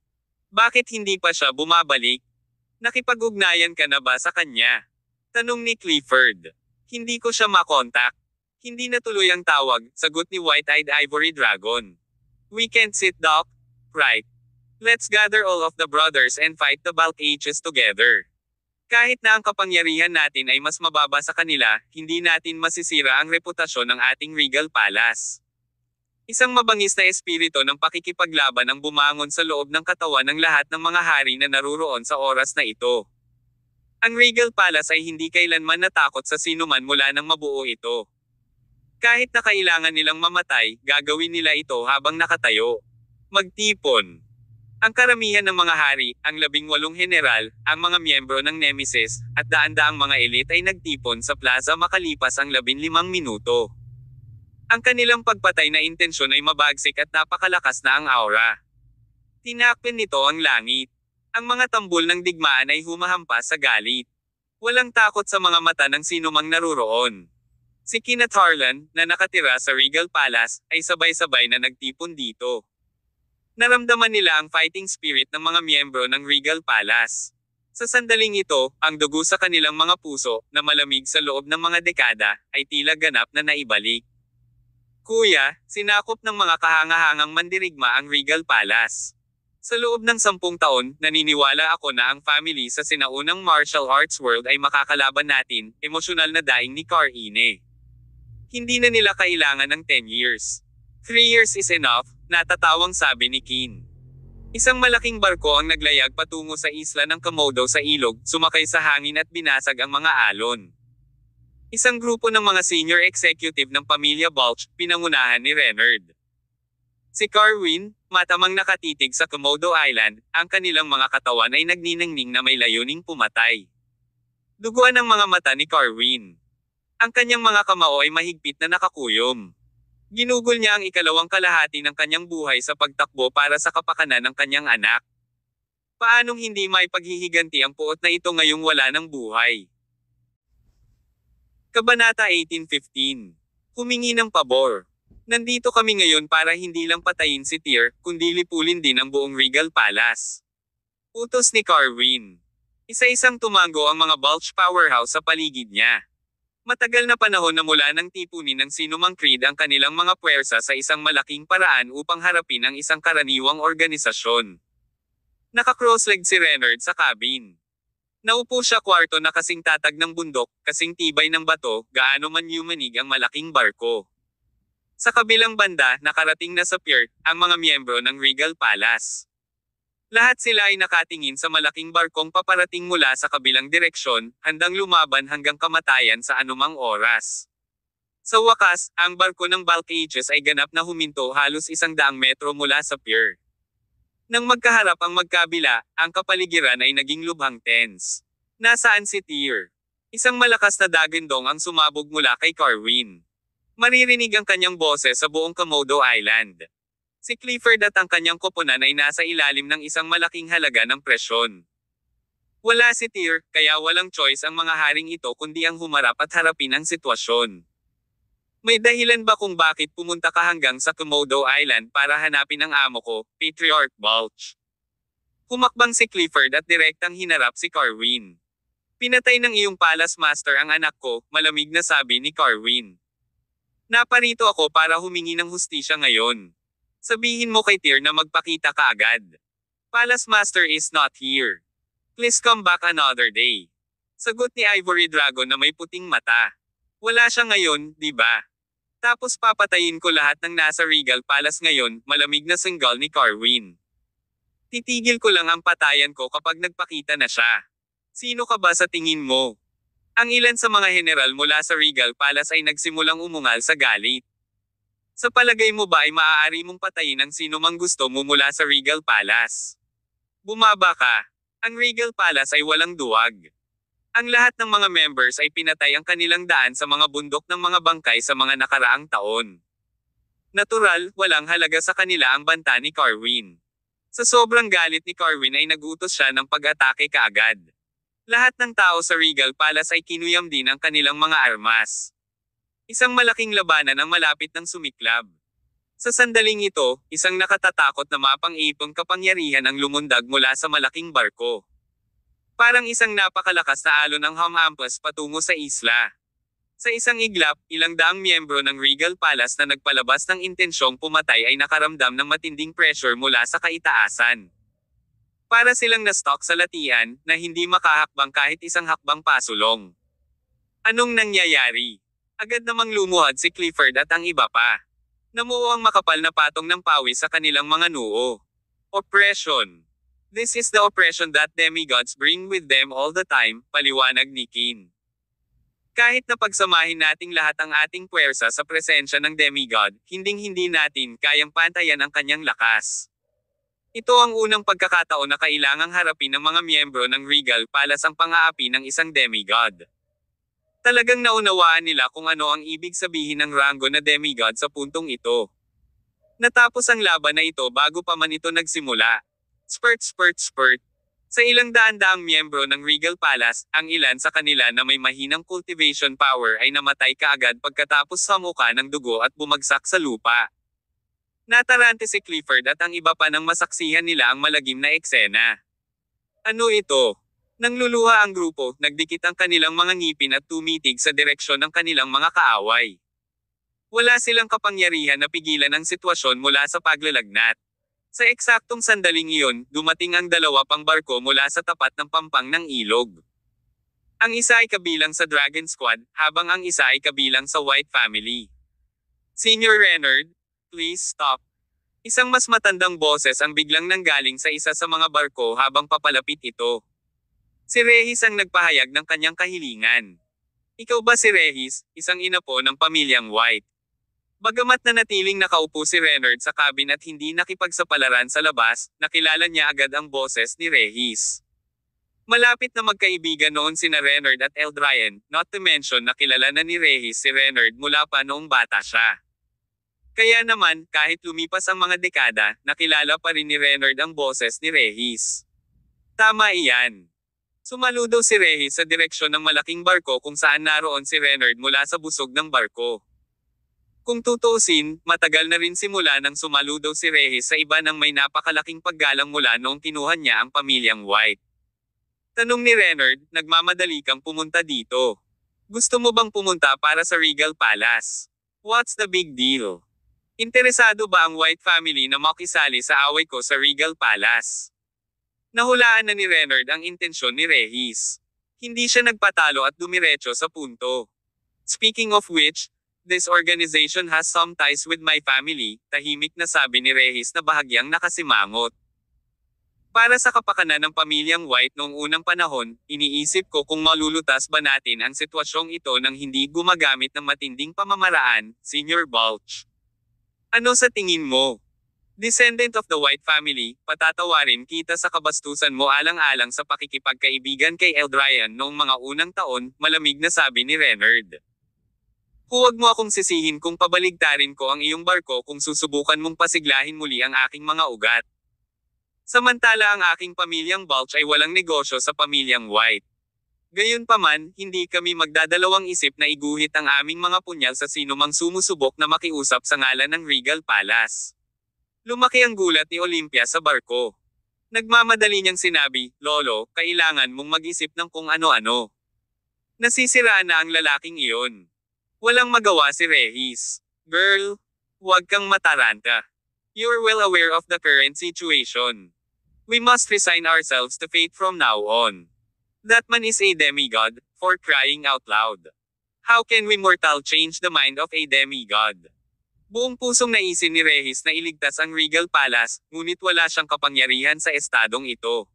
Bakit hindi pa siya bumabalik? Nakipag-ugnayan ka na ba sa kanya? Tanong ni Clifford. Hindi ko siya makontak. Hindi natuloy ang tawag, sagot ni White-Eyed Ivory Dragon. We can't sit doc, right? Let's gather all of the brothers and fight the Balk Ages together. Kahit na ang kapangyarihan natin ay mas mababa sa kanila, hindi natin masisira ang reputasyon ng ating Regal Palace. Isang mabangis na espiritu ng pakikipaglaban ang bumangon sa loob ng katawan ng lahat ng mga hari na naruroon sa oras na ito. Ang Regal Palace ay hindi kailanman natakot sa sinuman mula nang mabuo ito. Kahit na kailangan nilang mamatay, gagawin nila ito habang nakatayo. Magtipon. Ang karamihan ng mga hari, ang 18 general, ang mga miyembro ng Nemesis, at daan-daang mga elite ay nagtipon sa plaza makalipas ang 15 minuto. Ang kanilang pagpatay na intensyon ay mabagsik at napakalakas na ang aura. Tinakpan nito ang langit. Ang mga tambol ng digmaan ay humahampas sa galit. Walang takot sa mga mata ng sinumang naruroon. Si Kenneth Harlan, na nakatira sa Regal Palace, ay sabay-sabay na nagtipon dito. Naramdaman nila ang fighting spirit ng mga miyembro ng Regal Palace. Sa sandaling ito, ang dugo sa kanilang mga puso, na malamig sa loob ng mga dekada, ay tila ganap na naibalik. Kuya, sinakop ng mga kahangahangang mandirigma ang Regal Palace. Sa loob ng 10 taon, naniniwala ako na ang family sa sinaunang martial arts world ay makakalaban natin, emosyonal na daing ni Karine. Hindi na nila kailangan ng 10 years. 3 years is enough, natatawang sabi ni Kin. Isang malaking barko ang naglayag patungo sa isla ng Komodo sa ilog, sumakay sa hangin at binasag ang mga alon. Isang grupo ng mga senior executive ng pamilya Balch, pinangunahan ni Renard. Si Carwin, matamang nakatitig sa Komodo Island, ang kanilang mga katawan ay nagniningning na may layuning pumatay. Duguan ang mga mata ni Carwin. Ang kanyang mga kamao ay mahigpit na nakakuyom. Ginugol niya ang ikalawang kalahati ng kanyang buhay sa pagtakbo para sa kapakanan ng kanyang anak. Paanong hindi may paghihiganti ang puot na ito ngayong wala ng buhay? Kabanata 18:15. Humingi ng pabor. Nandito kami ngayon para hindi lang patayin si Tyr, kundi lipulin din ang buong Regal Palace. Utos ni Carwin. Isa-isang tumango ang mga Balch powerhouse sa paligid niya. Matagal na panahon na mula nang tipunin ng sinumang Creed ang kanilang mga puwersa sa isang malaking paraan upang harapin ang isang karaniwang organisasyon. Naka-cross-legged si Reynard sa cabin. Naupo siya kwarto na kasing tatag ng bundok, kasing tibay ng bato, gaano man yumanig ang malaking barko. Sa kabilang banda, nakarating na sa pier, ang mga miyembro ng Regal Palace. Lahat sila ay nakatingin sa malaking barkong paparating mula sa kabilang direksyon, handang lumaban hanggang kamatayan sa anumang oras. Sa wakas, ang barko ng Bulk Aegis ay ganap na huminto halos 100 metro mula sa pier. Nang magkaharap ang magkabila, ang kapaligiran ay naging lubhang tense. Nasaan si Tyr? Isang malakas na dagandong ang sumabog mula kay Carwin. Maririnig ang kanyang boses sa buong Komodo Island. Si Clifford at ang kanyang koponan ay nasa ilalim ng isang malaking halaga ng presyon. Wala si Tyr, kaya walang choice ang mga haring ito kundi ang humarap at harapin ang sitwasyon. May dahilan ba kung bakit pumunta ka hanggang sa Komodo Island para hanapin ang amo ko, Patriarch Balch? Humakbang si Clifford at direktang hinarap si Carwin. Pinatay ng iyong Palace Master ang anak ko, malamig na sabi ni Carwin. Naparito ako para humingi ng hustisya ngayon. Sabihin mo kay Tyr na magpakita ka agad. Palace Master is not here. Please come back another day. Sagot ni Ivory Dragon na may puting mata. Wala siya ngayon, di ba? Tapos papatayin ko lahat ng nasa Regal Palace ngayon, malamig na sanggal ni Carwin. Titigil ko lang ang patayan ko kapag nagpakita na siya. Sino ka ba sa tingin mo? Ang ilan sa mga general mula sa Regal Palace ay nagsimulang umungal sa galit. Sa palagay mo ba ay maaari mong patayin ang sino mang gusto mo mula sa Regal Palace? Bumaba ka. Ang Regal Palace ay walang duwag. Ang lahat ng mga members ay pinatay ang kanilang daan sa mga bundok ng mga bangkay sa mga nakaraang taon. Natural, walang halaga sa kanila ang banta ni Carwin. Sa sobrang galit ni Carwin ay nagutos siya ng pag-atake kaagad. Lahat ng tao sa Regal Palace ay kinuyam din ang kanilang mga armas. Isang malaking labanan ang malapit ng sumiklab. Sa sandaling ito, isang nakatatakot na mapang-ipong kapangyarihan ang lumundag mula sa malaking barko. Parang isang napakalakas na alon ng humhampas patungo sa isla. Sa isang iglap, ilang daang miyembro ng Regal Palace na nagpalabas ng intensyong pumatay ay nakaramdam ng matinding pressure mula sa kaitaasan. Para silang na-stuck sa latian, na hindi makahakbang kahit isang hakbang pasulong. Anong nangyayari? Agad namang lumuhad si Clifford at ang iba pa. Namuo ang makapal na patong ng pawis sa kanilang mga noo. Oppression. This is the oppression that demigods bring with them all the time, paliwanag ni Kin. Kahit na pagsamahin nating lahat ang ating puwersa sa presensya ng demigod, hinding-hindi natin kayang pantayan ang kanyang lakas. Ito ang unang pagkakataon na kailangang harapin ng mga miyembro ng Regal Palace ang pang-aapi ng isang demigod. Talagang naunawaan nila kung ano ang ibig sabihin ng ranggo na demigod sa puntong ito. Natapos ang laban na ito bago pa man ito nagsimula. Spurt spurt spurt. Sa ilang daan-daang miyembro ng Regal Palace, ang ilan sa kanila na may mahinang cultivation power ay namatay kaagad pagkatapos samuka ng dugo at bumagsak sa lupa. Natarante si Clifford at ang iba pa nang masaksihan nila ang malagim na eksena. Ano ito? Nang luluha ang grupo, nagdikit ang kanilang mga ngipin at tumitig sa direksyon ng kanilang mga kaaway. Wala silang kapangyarihan na pigilan ang sitwasyon mula sa paglalagnat. Sa eksaktong sandaling iyon, dumating ang dalawa pang barko mula sa tapat ng pampang ng ilog. Ang isa ay kabilang sa Dragon Squad, habang ang isa ay kabilang sa White Family. Senior Reynard, please stop. Isang mas matandang boses ang biglang nanggaling sa isa sa mga barko habang papalapit ito. Si Rehis ang nagpahayag ng kanyang kahilingan. Ikaw ba si Rehis, isang ina po ng pamilyang White? Bagamat nanatiling nakaupo si Reynard sa cabin at hindi nakipagsapalaran sa labas, nakilala niya agad ang boses ni Rehis. Malapit na magkaibigan noon sina Reynard at Eldryan, not to mention na kilala na ni Rehis si Reynard mula pa noong bata siya. Kaya naman, kahit lumipas ang mga dekada, nakilala pa rin ni Reynard ang boses ni Rehis. Tama iyan. Sumaludo si Rehis sa direksyon ng malaking barko kung saan naroon si Reynard mula sa busog ng barko. Kung tutuusin, matagal na rin simula nang sumaludo si Regis sa iba nang may napakalaking paggalang mula noong kinuha niya ang pamilyang White. Tanong ni Renard, nagmamadali kang pumunta dito. Gusto mo bang pumunta para sa Regal Palace? What's the big deal? Interesado ba ang White family na makisali sa away ko sa Regal Palace? Nahulaan na ni Renard ang intensyon ni Regis. Hindi siya nagpatalo at dumiretso sa punto. Speaking of which, this organization has some ties with my family, tahimik na sabi ni Regis na bahagyang nakasimangot. Para sa kapakanan ng pamilyang White noong unang panahon, iniisip ko kung malulutas ba natin ang sitwasyong ito nang hindi gumagamit ng matinding pamamaraan, Senior Balch. Ano sa tingin mo? Descendant of the White family, patatawarin kita sa kabastusan mo alang-alang sa pakikipagkaibigan kay Eldryan noong mga unang taon, malamig na sabi ni Renard. Huwag mo akong sisihin kung pabaligtarin ko ang iyong barko kung susubukan mong pasiglahin muli ang aking mga ugat. Samantala ang aking pamilyang Balch ay walang negosyo sa pamilyang White. Gayunpaman, hindi kami magdadalawang isip na iguhit ang aming mga punyal sa sinumang sumusubok na makiusap sa ngalan ng Regal Palace. Lumaki ang gulat ni Olympia sa barko. Nagmamadali niyang sinabi, Lolo, kailangan mong mag-isip ng kung ano-ano. Nasisiraan na ang lalaking iyon. Walang magawa si Regis. Girl, huwag kang mataranta. You're well aware of the current situation. We must resign ourselves to fate from now on. That man is a demigod, for crying out loud. How can we mortal change the mind of a demigod? Buong pusong naisin ni Regis na iligtas ang Regal Palace, ngunit wala siyang kapangyarihan sa estadong ito.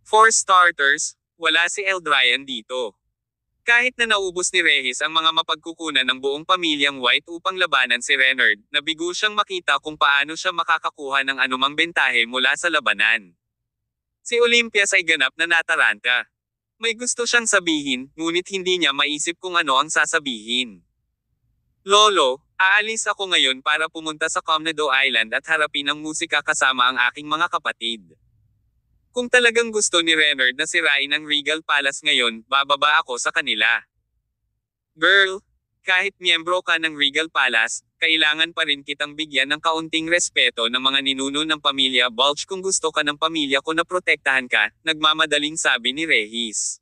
For starters, wala si Eldryan dito. Kahit na naubos ni Regis ang mga mapagkukunan ng buong pamilyang White upang labanan si Renard, nabigo siyang makita kung paano siya makakakuha ng anumang bentahe mula sa labanan. Si Olympias ay ganap na nataranta. May gusto siyang sabihin, ngunit hindi niya maisip kung ano ang sasabihin. Lolo, aalis ako ngayon para pumunta sa Comnado Island at harapin ang musika kasama ang aking mga kapatid. Kung talagang gusto ni Renard na sirain ang Regal Palace ngayon, bababa ako sa kanila. Girl, kahit miyembro ka ng Regal Palace, kailangan pa rin kitang bigyan ng kaunting respeto ng mga ninuno ng pamilya Balch kung gusto ka ng pamilya ko na protektahan ka, nagmamadaling sabi ni Regis.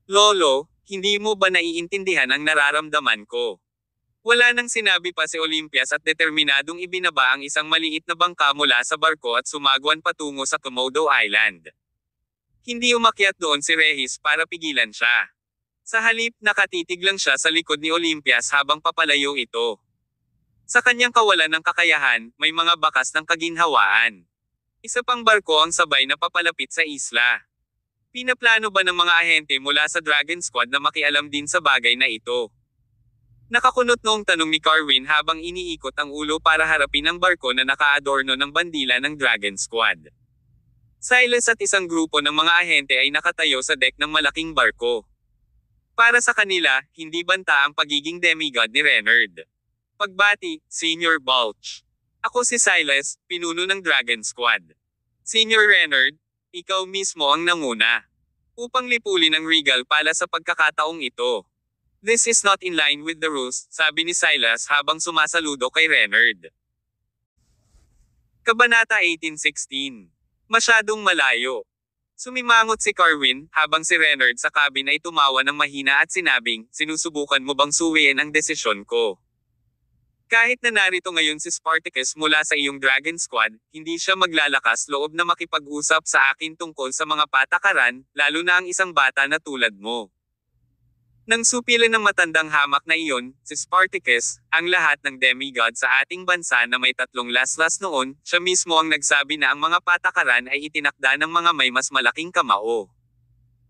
Lolo, hindi mo ba naiintindihan ang nararamdaman ko? Wala nang sinabi pa si Olympias at determinadong ibinaba ang isang maliit na bangka mula sa barko at sumagwan patungo sa Komodo Island. Hindi umakyat doon si Regis para pigilan siya. Sa halip, nakatitig lang siya sa likod ni Olympias habang papalayo ito. Sa kanyang kawalan ng kakayahan, may mga bakas ng kaginhawaan. Isa pang barko ang sabay na papalapit sa isla. Pinaplano ba ng mga ahente mula sa Dragon Squad na makialam din sa bagay na ito? Nakakunot noong tanong ni Carwin habang iniikot ang ulo para harapin ang barko na nakaadorno ng bandila ng Dragon Squad. Silas at isang grupo ng mga ahente ay nakatayo sa deck ng malaking barko. Para sa kanila, hindi banta ang pagiging demigod ni Renard. Pagbati, Senior Balch. Ako si Silas, pinuno ng Dragon Squad. Senior Renard, ikaw mismo ang nanguna. Upang lipulin ang Regal Palace sa pagkakataong ito. This is not in line with the rules, sabi ni Silas habang sumasaludo kay Renard. Kabanata 18:16. Masyadong malayo. Sumimangot si Carwin, habang si Renard sa cabin ay tumawa ng mahina at sinabing, sinusubukan mo bang suwiin ang desisyon ko? Kahit na narito ngayon si Spartacus mula sa iyong Dragon Squad, hindi siya maglalakas loob na makipag-usap sa akin tungkol sa mga patakaran, lalo na ang isang bata na tulad mo. Nang supilin ng matandang hamak na iyon, si Spartacus, ang lahat ng demigod sa ating bansa na may 3 laslas noon, siya mismo ang nagsabi na ang mga patakaran ay itinakda ng mga may mas malaking kamao.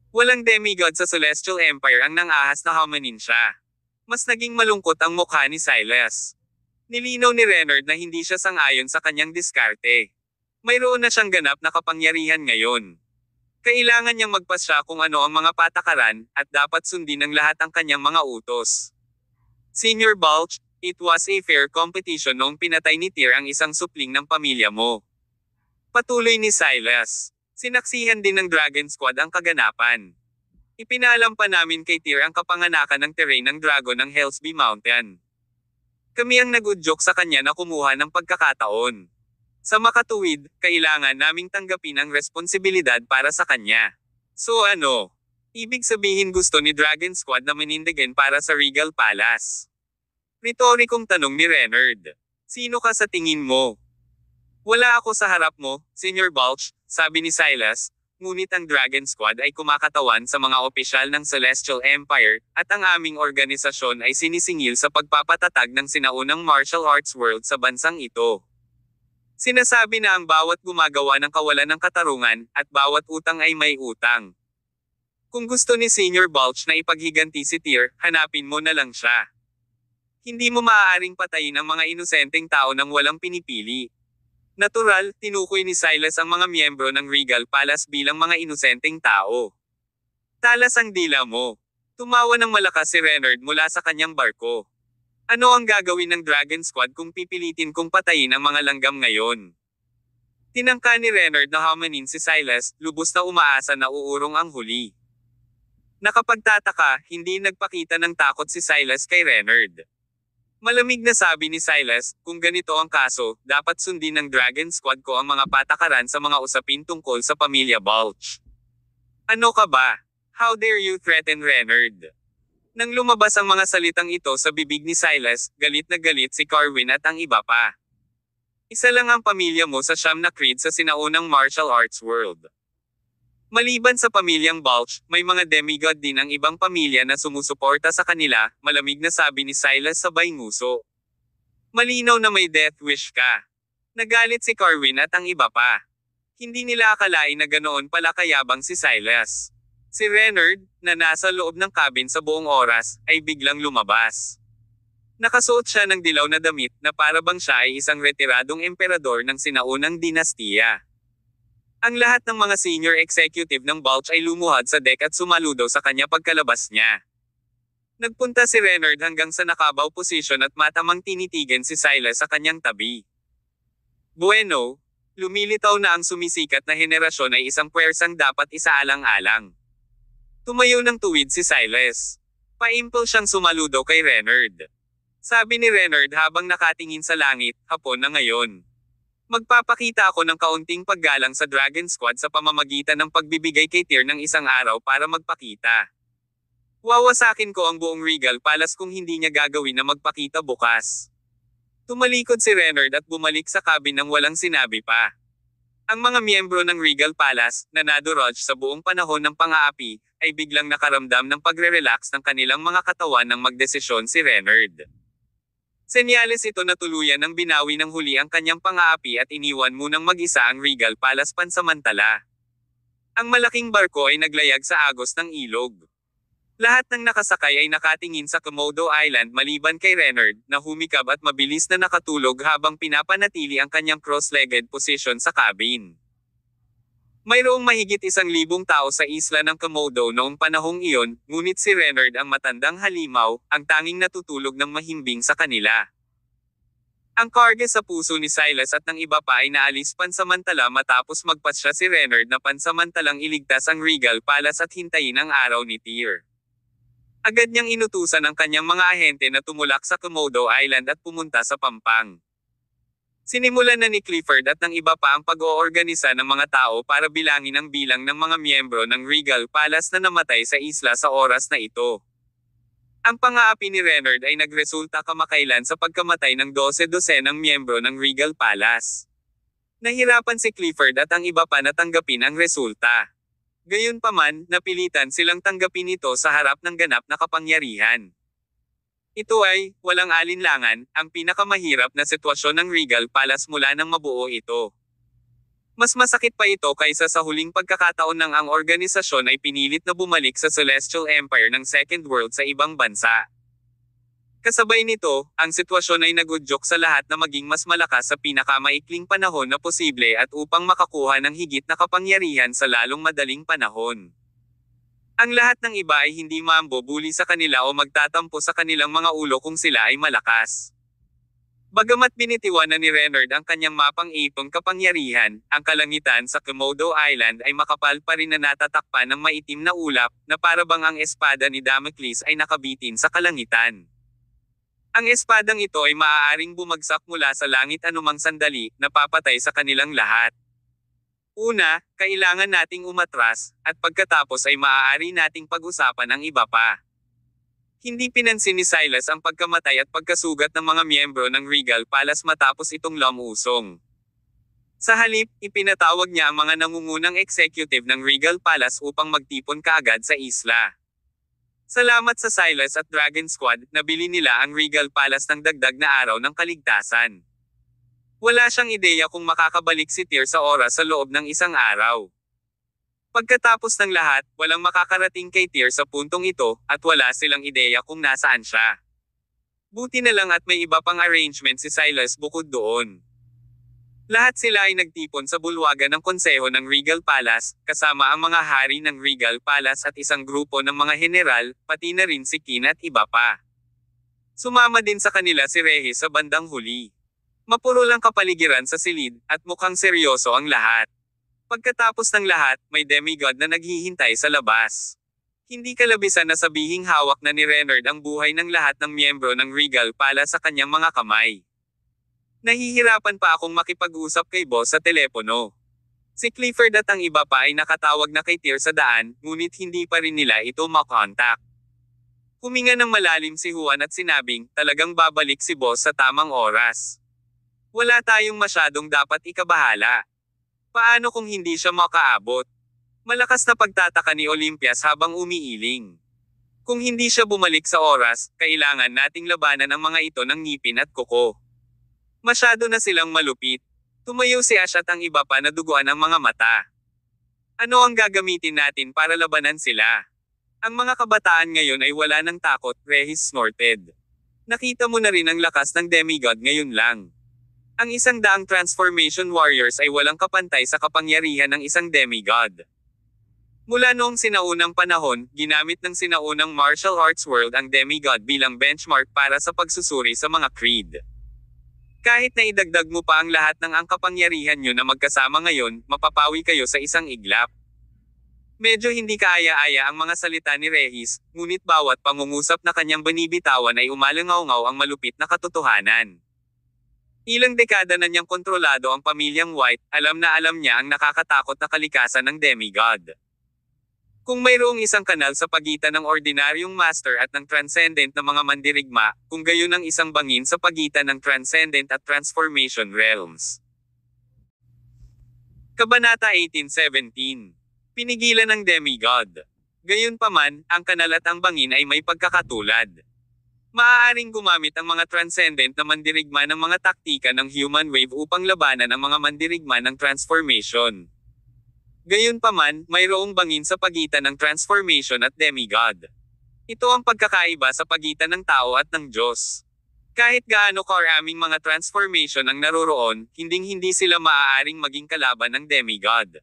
Walang demigod sa Celestial Empire ang nangahas na hamanin siya. Mas naging malungkot ang mukha ni Silas. Nilinaw ni Renard na hindi siya sang-ayon sa kanyang diskarte. Mayroon na siyang ganap na kapangyarihan ngayon. Kailangan niyang magpasya kung ano ang mga patakaran, at dapat sundin ng lahat ang kanyang mga utos. Senior Balch, it was a fair competition noong pinatay ni Tyr ang isang supling ng pamilya mo. Patuloy ni Silas. Sinaksihan din ng Dragon Squad ang kaganapan. Ipinaalam pa namin kay Tyr ang kapanganakan ng terrain ng dragon ng Hellsby Mountain. Kami ang nagudyok sa kanya na kumuha ng pagkakataon. Sa makatuwid, kailangan naming tanggapin ang responsibilidad para sa kanya. So ano? Ibig sabihin gusto ni Dragon Squad na manindigan para sa Regal Palace. Retorikong tanong ni Renard. Sino ka sa tingin mo? Wala ako sa harap mo, Senior Balch, sabi ni Silas, ngunit ang Dragon Squad ay kumakatawan sa mga opisyal ng Celestial Empire, at ang aming organisasyon ay sinisingil sa pagpapatatag ng sinaunang martial arts world sa bansang ito. Sinasabi na ang bawat gumagawa ng kawalan ng katarungan, at bawat utang ay may utang. Kung gusto ni Senior Balch na ipaghiganti si Tyr, hanapin mo na lang siya. Hindi mo maaaring patayin ang mga inosenteng tao nang walang pinipili. Natural, tinukoy ni Silas ang mga miyembro ng Regal Palace bilang mga inosenteng tao. Talas ang dila mo. Tumawa ng malakas si Renard mula sa kanyang barko. Ano ang gagawin ng Dragon Squad kung pipilitin kong patayin ang mga langgam ngayon? Tinangka ni Renard na hamanin si Silas, lubos na umaasa na uurong ang huli. Nakapagtataka, hindi nagpakita ng takot si Silas kay Renard. Malamig na sabi ni Silas, kung ganito ang kaso, dapat sundin ng Dragon Squad ko ang mga patakaran sa mga usapin tungkol sa pamilya Balch. Ano ka ba? How dare you threaten Renard? Nang lumabas ang mga salitang ito sa bibig ni Silas, galit na galit si Carwin at ang iba pa. Isa lang ang pamilya mo sa siyam na creed sa sinaunang martial arts world. Maliban sa pamilyang Balch, may mga demigod din ang ibang pamilya na sumusuporta sa kanila, malamig na sabi ni Silas sabay nguso. Malinaw na may death wish ka. Nagalit si Carwin at ang iba pa. Hindi nila akalain na ganoon pala kayabang si Silas. Si Renard, na nasa loob ng cabin sa buong oras, ay biglang lumabas. Nakasuot siya ng dilaw na damit na para bang siya ay isang retiradong emperador ng sinaunang dinastiya. Ang lahat ng mga senior executive ng Balch ay lumuhad sa deck at sumaludo sa kanya pagkalabas niya. Nagpunta si Renard hanggang sa nakabaw posisyon at matamang tinitigan si Silas sa kanyang tabi. Bueno, lumilitaw na ang sumisikat na henerasyon ay isang puwersang dapat isaalang-alang. Tumayo ng tuwid si Silas. Paimpol siyang sumaludo kay Renard. Sabi ni Renard habang nakatingin sa langit, hapon na ngayon. Magpapakita ako ng kaunting paggalang sa Dragon Squad sa pamamagitan ng pagbibigay kay Tyr ng isang araw para magpakita. Wawasakin ko ang buong Regal Palace kung hindi niya gagawin na magpakita bukas. Tumalikod si Renard at bumalik sa cabin nang walang sinabi pa. Ang mga miyembro ng Regal Palace, na nadurog sa buong panahon ng pang-aapi, ay biglang nakaramdam ng pagre-relax ng kanilang mga katawan nang magdesisyon si Renard. Senyales ito na tuluyan ng binawi ng huli ang kanyang pang-aapi at iniwan munang mag-isa ang Regal Palace pansamantala. Ang malaking barko ay naglayag sa agos ng ilog. Lahat ng nakasakay ay nakatingin sa Komodo Island maliban kay Renard, na humikab at mabilis na nakatulog habang pinapanatili ang kanyang cross-legged position sa cabin. Mayroong mahigit 1,000 tao sa isla ng Komodo noong panahong iyon, ngunit si Renard ang matandang halimaw, ang tanging natutulog ng mahimbing sa kanila. Ang karga sa puso ni Silas at ng iba pa ay naalis pansamantala matapos magpasya si Renard na pansamantalang iligtas ang Regal Palace at hintayin ang araw ni Tyr. Agad niyang inutusan ang kanyang mga ahente na tumulak sa Komodo Island at pumunta sa Pampang. Sinimulan na ni Clifford at ng iba pa ang pag-oorganisa ng mga tao para bilangin ang bilang ng mga miyembro ng Regal Palace na namatay sa isla sa oras na ito. Ang pang-aapi ni Renard ay nagresulta kamakailan sa pagkamatay ng 12-dosenang miyembro ng Regal Palace. Nahirapan si Clifford at ang iba pa na tanggapin ang resulta. Gayunpaman, napilitan silang tanggapin ito sa harap ng ganap na kapangyarihan. Ito ay, walang alinlangan, ang pinakamahirap na sitwasyon ng Regal Palace mula nang mabuo ito. Mas masakit pa ito kaysa sa huling pagkakataon nang ang organisasyon ay pinilit na bumalik sa Celestial Empire ng Second World sa ibang bansa. Kasabay nito, ang sitwasyon ay nagudyok sa lahat na maging mas malakas sa pinakamaikling panahon na posible at upang makakuha ng higit na kapangyarihan sa lalong madaling panahon. Ang lahat ng iba ay hindi mambubuli sa kanila o magtatampo sa kanilang mga ulo kung sila ay malakas. Bagamat binitiwan na ni Renard ang kanyang mapang-ipong kapangyarihan, ang kalangitan sa Komodo Island ay makapal pa rin na natatakpan ng maitim na ulap, na para bang ang espada ni Damocles ay nakabitin sa kalangitan. Ang espadang ito ay maaaring bumagsak mula sa langit anumang sandali, napapatay sa kanilang lahat. Una, kailangan nating umatras, at pagkatapos ay maaari nating pag-usapan ang iba pa. Hindi pinansin ni Silas ang pagkamatay at pagkasugat ng mga miyembro ng Regal Palace matapos itong lumusong. Sa halip, ipinatawag niya ang mga nangungunang executive ng Regal Palace upang magtipon kaagad sa isla. Salamat sa Silas at Dragon Squad, nabili nila ang Regal Palace ng dagdag na araw ng kaligtasan. Wala siyang ideya kung makakabalik si Tyr sa oras sa loob ng isang araw. Pagkatapos ng lahat, walang makakarating kay Tyr sa puntong ito, at wala silang ideya kung nasaan siya. Buti na lang at may iba pang arrangement si Silas bukod doon. Lahat sila ay nagtipon sa bulwagan ng konseho ng Regal Palace, kasama ang mga hari ng Regal Palace at isang grupo ng mga general, pati na rin si Kin at iba pa. Sumama din sa kanila si Rehis sa bandang huli. Mapuro lang kapaligiran sa silid, at mukhang seryoso ang lahat. Pagkatapos ng lahat, may demigod na naghihintay sa labas. Hindi kalabisan na sabihing hawak na ni Reynard ang buhay ng lahat ng miyembro ng Regal Palace sa kanyang mga kamay. Nahihirapan pa akong makipag-usap kay boss sa telepono. Si Clifford at ang iba pa ay nakatawag na kay Tyr sa daan, ngunit hindi pa rin nila ito makontak. Huminga ng malalim si Juan at sinabing, talagang babalik si boss sa tamang oras. Wala tayong masyadong dapat ikabahala. Paano kung hindi siya makaabot? Malakas na pagtataka ni Olympias habang umiiling. Kung hindi siya bumalik sa oras, kailangan nating labanan ang mga ito ng ngipin at kuko. Masyado na silang malupit. Tumayo si Ash at ang iba pa na duguan ang mga mata. Ano ang gagamitin natin para labanan sila? Ang mga kabataan ngayon ay wala ng takot, Rehis snorted. Nakita mo na rin ang lakas ng demigod ngayon lang. Ang 100 transformation warriors ay walang kapantay sa kapangyarihan ng isang demigod. Mula noong sinaunang panahon, ginamit ng sinaunang martial arts world ang demigod bilang benchmark para sa pagsusuri sa mga creed. Kahit na idagdag mo pa ang lahat ng ang kapangyarihan nyo na magkasama ngayon, mapapawi kayo sa isang iglap. Medyo hindi kaaya-aya ang mga salita ni Rehis, ngunit bawat pangungusap na kanyang binibitawan ay umalangaw-ngaw ang malupit na katotohanan. Ilang dekada na niyang kontrolado ang pamilyang White, alam na alam niya ang nakakatakot na kalikasan ng demigod. Kung mayroong isang kanal sa pagitan ng ordinaryong master at ng transcendent na mga mandirigma, kung gayon ang isang bangin sa pagitan ng transcendent at transformation realms. Kabanata 18:17. Pinigilan ng demigod. Gayunpaman, ang kanal at ang bangin ay may pagkakatulad. Maaaring gumamit ang mga transcendent na mandirigma ng mga taktika ng human wave upang labanan ang mga mandirigma ng transformation. Gayunpaman, mayroong bangin sa pagitan ng transformation at demigod. Ito ang pagkakaiba sa pagitan ng tao at ng Diyos. Kahit gaano karaming mga transformation ang naroroon, hinding-hindi sila maaaring maging kalaban ng demigod.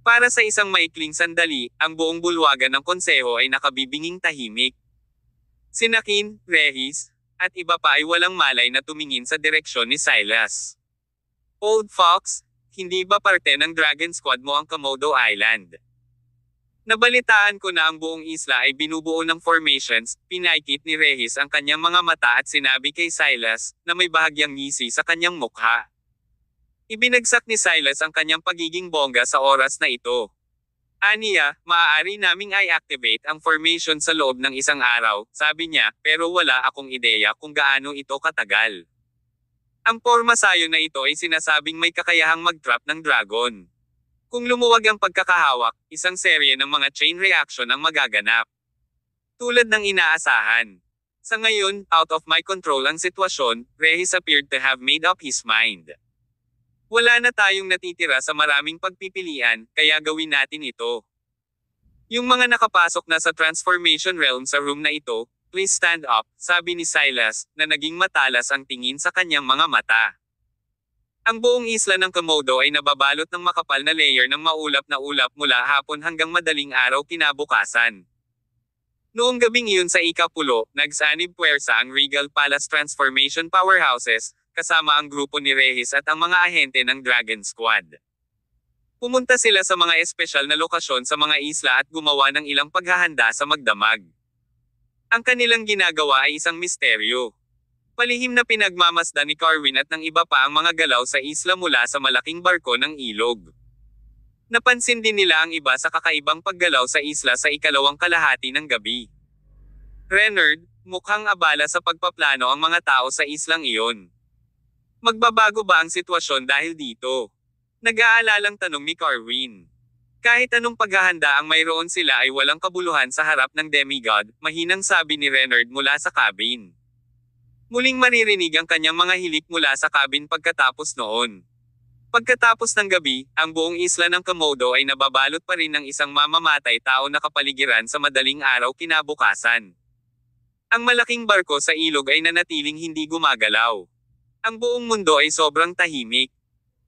Para sa isang maikling sandali, ang buong bulwagan ng konseho ay nakabibinging tahimik. Sina Kin, Rehis, at iba pa ay walang malay na tumingin sa direksyon ni Silas. Old Fox, hindi ba parte ng Dragon Squad mo ang Komodo Island? Nabalitaan ko na ang buong isla ay binubuo ng formations, pinaikit ni Rehis ang kanyang mga mata at sinabi kay Silas, na may bahagyang ngisi sa kanyang mukha. Ibinagsak ni Silas ang kanyang pagiging bongga sa oras na ito. Aniya, maaari naming i-activate ang formation sa loob ng isang araw, sabi niya, pero wala akong ideya kung gaano ito katagal. Ang pormasayo na ito ay sinasabing may kakayahang mag-trap ng dragon. Kung lumuwag ang pagkakahawak, isang serye ng mga chain reaction ang magaganap. Tulad ng inaasahan. Sa ngayon, out of my control ang sitwasyon, Rehis appeared to have made up his mind. Wala na tayong natitira sa maraming pagpipilian, kaya gawin natin ito. Yung mga nakapasok na sa transformation realm sa room na ito, please stand up, sabi ni Silas, na naging matalas ang tingin sa kanyang mga mata. Ang buong isla ng Komodo ay nababalot ng makapal na layer ng maulap na ulap mula hapon hanggang madaling araw kinabukasan. Noong gabing iyon sa ika-10, nagsanib puwersa ang Regal Palace Transformation Powerhouses, kasama ang grupo ni Rehis at ang mga ahente ng Dragon Squad. Pumunta sila sa mga espesyal na lokasyon sa mga isla at gumawa ng ilang paghahanda sa magdamag. Ang kanilang ginagawa ay isang misteryo. Palihim na pinagmamasdan ni Carwin at ng iba pa ang mga galaw sa isla mula sa malaking barko ng ilog. Napansin din nila ang iba sa kakaibang paggalaw sa isla sa ikalawang kalahati ng gabi. Renard, mukhang abala sa pagpaplano ang mga tao sa islang iyon. Magbabago ba ang sitwasyon dahil dito? Nag-aalalang tanong ni Carwin. Kahit anong paghahanda ang mayroon sila ay walang kabuluhan sa harap ng demigod, mahinang sabi ni Renard mula sa cabin. Muling maririnig ang kanyang mga hilik mula sa cabin pagkatapos noon. Pagkatapos ng gabi, ang buong isla ng Komodo ay nababalot pa rin ng isang mamamatay tao na kapaligiran sa madaling araw kinabukasan. Ang malaking barko sa ilog ay nanatiling hindi gumagalaw. Ang buong mundo ay sobrang tahimik.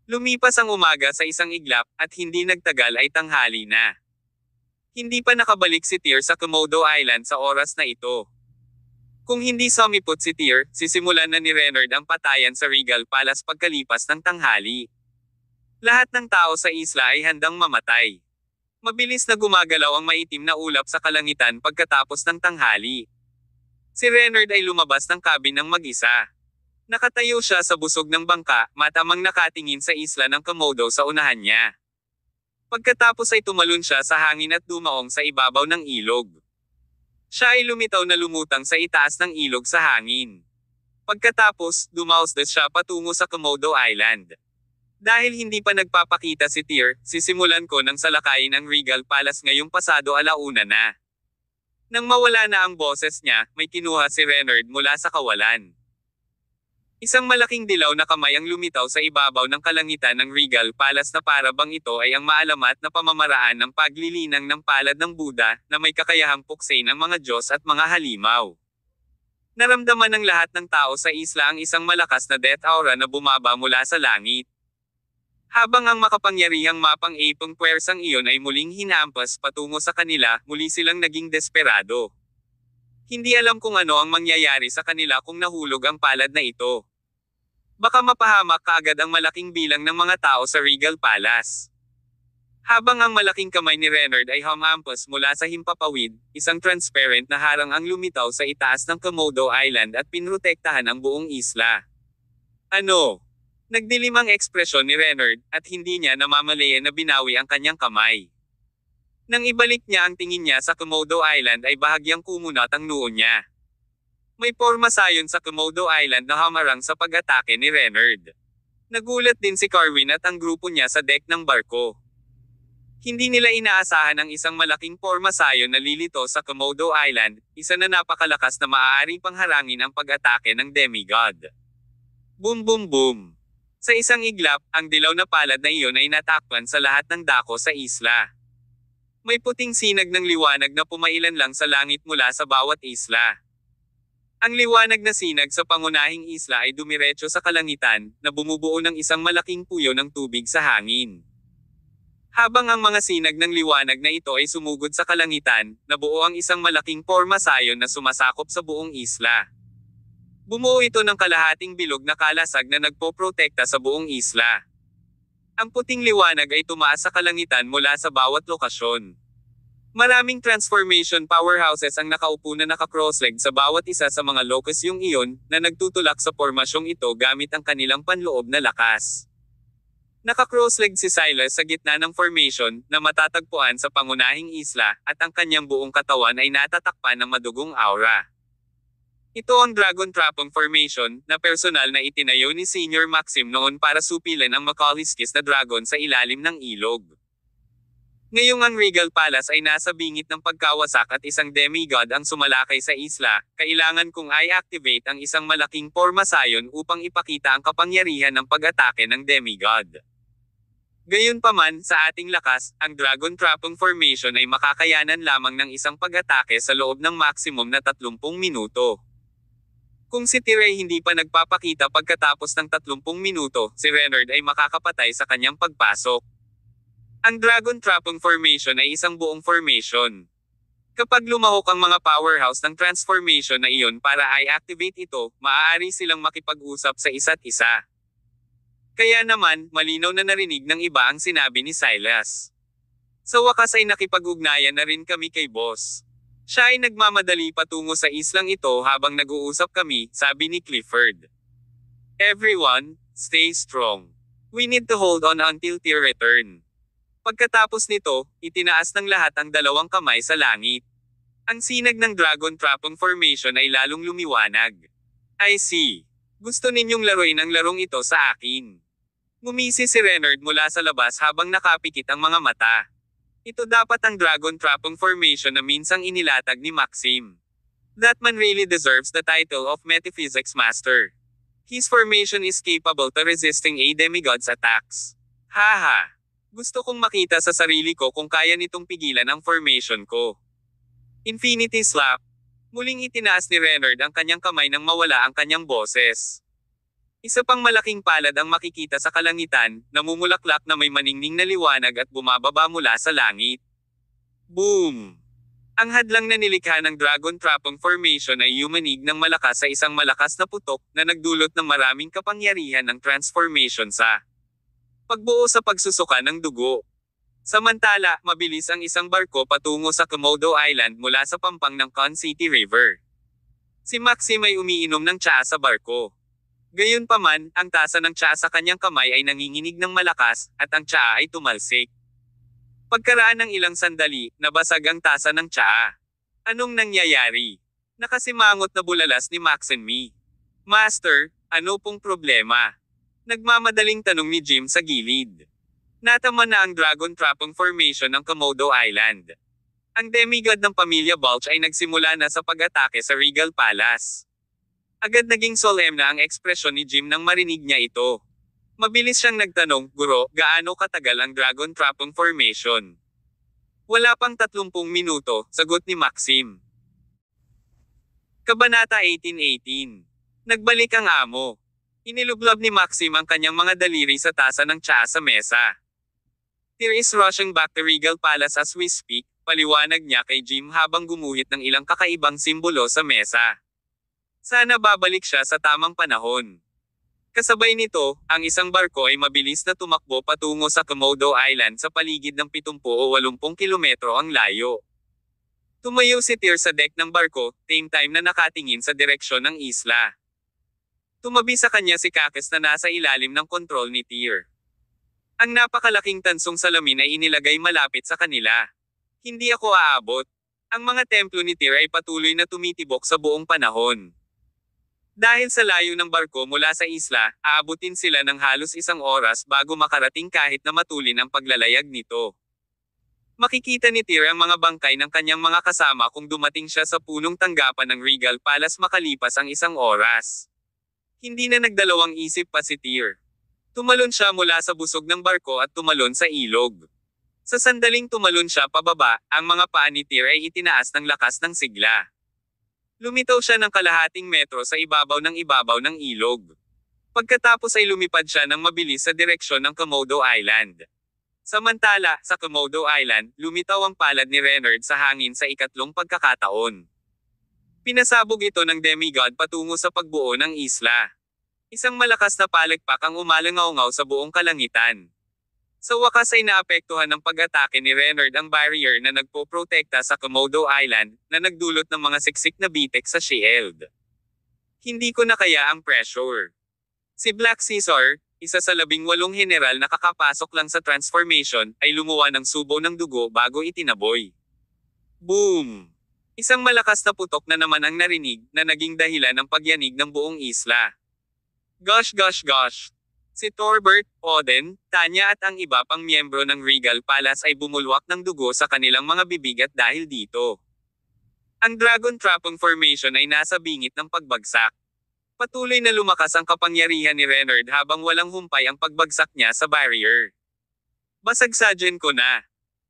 Lumipas ang umaga sa isang iglap, at hindi nagtagal ay tanghali na. Hindi pa nakabalik si Tyr sa Komodo Island sa oras na ito. Kung hindi sumipot si Tyr, sisimulan na ni Renard ang patayan sa Regal Palace pagkalipas ng tanghali. Lahat ng tao sa isla ay handang mamatay. Mabilis na gumagalaw ang maitim na ulap sa kalangitan pagkatapos ng tanghali. Si Renard ay lumabas ng cabin ng mag-isa. Nakatayo siya sa busog ng bangka, matamang nakatingin sa isla ng Komodo sa unahan niya. Pagkatapos ay tumalon siya sa hangin at dumaong sa ibabaw ng ilog. Siya ay lumitaw na lumutang sa itaas ng ilog sa hangin. Pagkatapos, dumausdas siya patungo sa Komodo Island. Dahil hindi pa nagpapakita si Tyr, sisimulan ko ng salakayin ang Regal Palace ngayong pasado alauna na. Nang mawala na ang boses niya, may kinuha si Renard mula sa kawalan. Isang malaking dilaw na kamay ang lumitaw sa ibabaw ng kalangitan ng Regal Palace na para bang ito ay ang maalamat na pamamaraan ng paglilinang ng palad ng Buddha na may kakayahang puksain ang mga Diyos at mga halimaw. Naramdaman ng lahat ng tao sa isla ang isang malakas na death aura na bumaba mula sa langit. Habang ang makapangyarihang mapang-ipong puwersang iyon ay muling hinampas patungo sa kanila, muli silang naging desperado. Hindi alam kung ano ang mangyayari sa kanila kung nahulog ang palad na ito. Baka mapahamak kaagad ang malaking bilang ng mga tao sa Regal Palace. Habang ang malaking kamay ni Renard ay humampas mula sa himpapawid, isang transparent na harang ang lumitaw sa itaas ng Komodo Island at pinrotektahan ang buong isla. Ano? Nagdilim ang ekspresyon ni Renard, at hindi niya namamalayan na binawi ang kanyang kamay. Nang ibalik niya ang tingin niya sa Komodo Island ay bahagyang kumunat ang noo niya. May porma sayon sa Komodo Island na hamarang sa pag-atake ni Renard. Nagulat din si Carwin at ang grupo niya sa deck ng barko. Hindi nila inaasahan ang isang malaking porma sayon na lilito sa Komodo Island, isa na napakalakas na maaaring pangharangin ang pag-atake ng demigod. Boom boom boom! Sa isang iglap, ang dilaw na palad na iyon ay natakpan sa lahat ng dako sa isla. May puting sinag ng liwanag na pumailan lang sa langit mula sa bawat isla. Ang liwanag na sinag sa pangunahing isla ay dumiretso sa kalangitan, na bumubuo ng isang malaking puyo ng tubig sa hangin. Habang ang mga sinag ng liwanag na ito ay sumugod sa kalangitan, nabuo ang isang malaking porma sayon na sumasakop sa buong isla. Bumuo ito ng kalahating bilog na kalasag na nagpoprotekta sa buong isla. Ang puting liwanag ay tumaas sa kalangitan mula sa bawat lokasyon. Maraming transformation powerhouses ang nakaupo na naka-crossleg sa bawat isa sa mga locus yung iyon, na nagtutulak sa pormasyong ito gamit ang kanilang panloob na lakas. Naka-crossleg si Silas sa gitna ng formation, na matatagpuan sa pangunahing isla, at ang kanyang buong katawan ay natatakpan ng madugong aura. Ito ang Dragon Trapong Formation, na personal na itinayo ni Senior Maxim noon para supilan ang Makaliskis na dragon sa ilalim ng ilog. Ngayong ang Regal Palace ay nasa bingit ng pagkawasak at isang demigod ang sumalakay sa isla, kailangan kong i-activate ang isang malaking porma sayon upang ipakita ang kapangyarihan ng pag-atake ng demigod. Gayunpaman, sa ating lakas, ang Dragon Trapong Formation ay makakayanan lamang ng isang pag-atake sa loob ng maximum na 30 minuto. Kung si Tyr ay hindi pa nagpapakita pagkatapos ng 30 minuto, si Renard ay makakapatay sa kanyang pagpasok. Ang Dragon Trapong Formation ay isang buong formation. Kapag lumahok ang mga powerhouse ng transformation na iyon para i-activate ito, maaari silang makipag-usap sa isa't isa. Kaya naman, malinaw na narinig ng iba ang sinabi ni Silas. Sa wakas ay nakipag-ugnayan na rin kami kay boss. Siya ay nagmamadali patungo sa islang ito habang nag-uusap kami, sabi ni Clifford. Everyone, stay strong. We need to hold on until Tyr return. Pagkatapos nito, itinaas ng lahat ang dalawang kamay sa langit. Ang sinag ng Dragon Trapong Formation ay lalong lumiwanag. I see. Gusto ninyong laruin ang larong ito sa akin. Ngumisi si Renard mula sa labas habang nakapikit ang mga mata. Ito dapat ang Dragon Trapong Formation na minsang inilatag ni Maxim. That man really deserves the title of Metaphysics Master. His formation is capable to resisting a demigod's attacks. Haha. Gusto kong makita sa sarili ko kung kaya nitong pigilan ang formation ko. Infinity Slap. Muling itinaas ni Renard ang kanyang kamay nang mawala ang kanyang boses. Isa pang malaking palad ang makikita sa kalangitan, namumulaklak na may maningning na liwanag at bumababa mula sa langit. Boom! Ang hadlang na nilikha ng Dragon Trapong Formation ay yumanig ng malakas sa isang malakas na putok na nagdulot ng maraming kapangyarihan ng transformation sa pagbuo sa pagsusuka ng dugo. Samantala, mabilis ang isang barko patungo sa Komodo Island mula sa pampang ng Con City River. Si Maxim ay umiinom ng tsaa sa barko. Gayunpaman, ang tasa ng tsaa sa kanyang kamay ay nanginginig ng malakas, at ang tsaa ay tumalsik. Pagkaraan ng ilang sandali, nabasag ang tasa ng tsaa. Anong nangyayari? Nakasimangot na bulalas ni Maxim. Master, ano pong problema? Nagmamadaling tanong ni Jim sa gilid. Natama na ang Dragon Trapong Formation ng Komodo Island. Ang demigod ng pamilya Balch ay nagsimula na sa pag-atake sa Regal Palace. Agad naging solemn na ang ekspresyon ni Jim nang marinig niya ito. Mabilis siyang nagtanong, Guro, gaano katagal ang Dragon Trapong Formation? Wala pang 30 minuto, sagot ni Maxim. Kabanata 18:18. Nagbalik ang amo. Inilublob ni Maxim ang kanyang mga daliri sa tasa ng tsaa sa mesa. Tyr is rushing back to Regal Palace as we speak, paliwanag niya kay Jim habang gumuhit ng ilang kakaibang simbolo sa mesa. Sana babalik siya sa tamang panahon. Kasabay nito, ang isang barko ay mabilis na tumakbo patungo sa Komodo Island sa paligid ng 70 o 80 kilometro ang layo. Tumayo si Tyr sa deck ng barko, same time na nakatingin sa direksyon ng isla. Tumabi sa kanya si Kakes na nasa ilalim ng kontrol ni Tyr. Ang napakalaking tansong salamin ay inilagay malapit sa kanila. Hindi ako aabot. Ang mga templo ni Tyr ay patuloy na tumitibok sa buong panahon. Dahil sa layo ng barko mula sa isla, aabutin sila ng halos 1 oras bago makarating kahit na matulin ang paglalayag nito. Makikita ni Tyr ang mga bangkay ng kanyang mga kasama kung dumating siya sa punong tanggapan ng Regal Palace makalipas ang 1 oras. Hindi na nagdalawang isip pa si Tyr. Tumalon siya mula sa busog ng barko at tumalon sa ilog. Sa sandaling tumalon siya pababa, ang mga paa ni Tyr ay itinaas ng lakas ng sigla. Lumitaw siya ng kalahating metro sa ibabaw ng ilog. Pagkatapos ay lumipad siya ng mabilis sa direksyon ng Komodo Island. Samantala, sa Komodo Island, lumitaw ang palad ni Renard sa hangin sa ikatlong pagkakataon. Pinasabog ito ng demigod patungo sa pagbuo ng isla. Isang malakas na palakpak ang umalangaw-ngaw sa buong kalangitan. Sa wakas ay naapektuhan ng pag-atake ni Renard ang barrier na nagpoprotekta sa Komodo Island, na nagdulot ng mga siksik na bitek sa shield. Hindi ko na kaya ang pressure. Si Black Caesar, isa sa 18 general na kakapasok lang sa transformation, ay lumuwa ng subo ng dugo bago itinaboy. Boom! Isang malakas na putok na naman ang narinig, na naging dahilan ng pagyanig ng buong isla. Gosh gosh gosh! Si Torbert, Oden, Tanya at ang iba pang miyembro ng Regal Palace ay bumulwak ng dugo sa kanilang mga bibig at dahil dito. Ang Dragon Trapong Formation ay nasa bingit ng pagbagsak. Patuloy na lumakas ang kapangyarihan ni Renard habang walang humpay ang pagbagsak niya sa barrier. Basagsadyan ko na.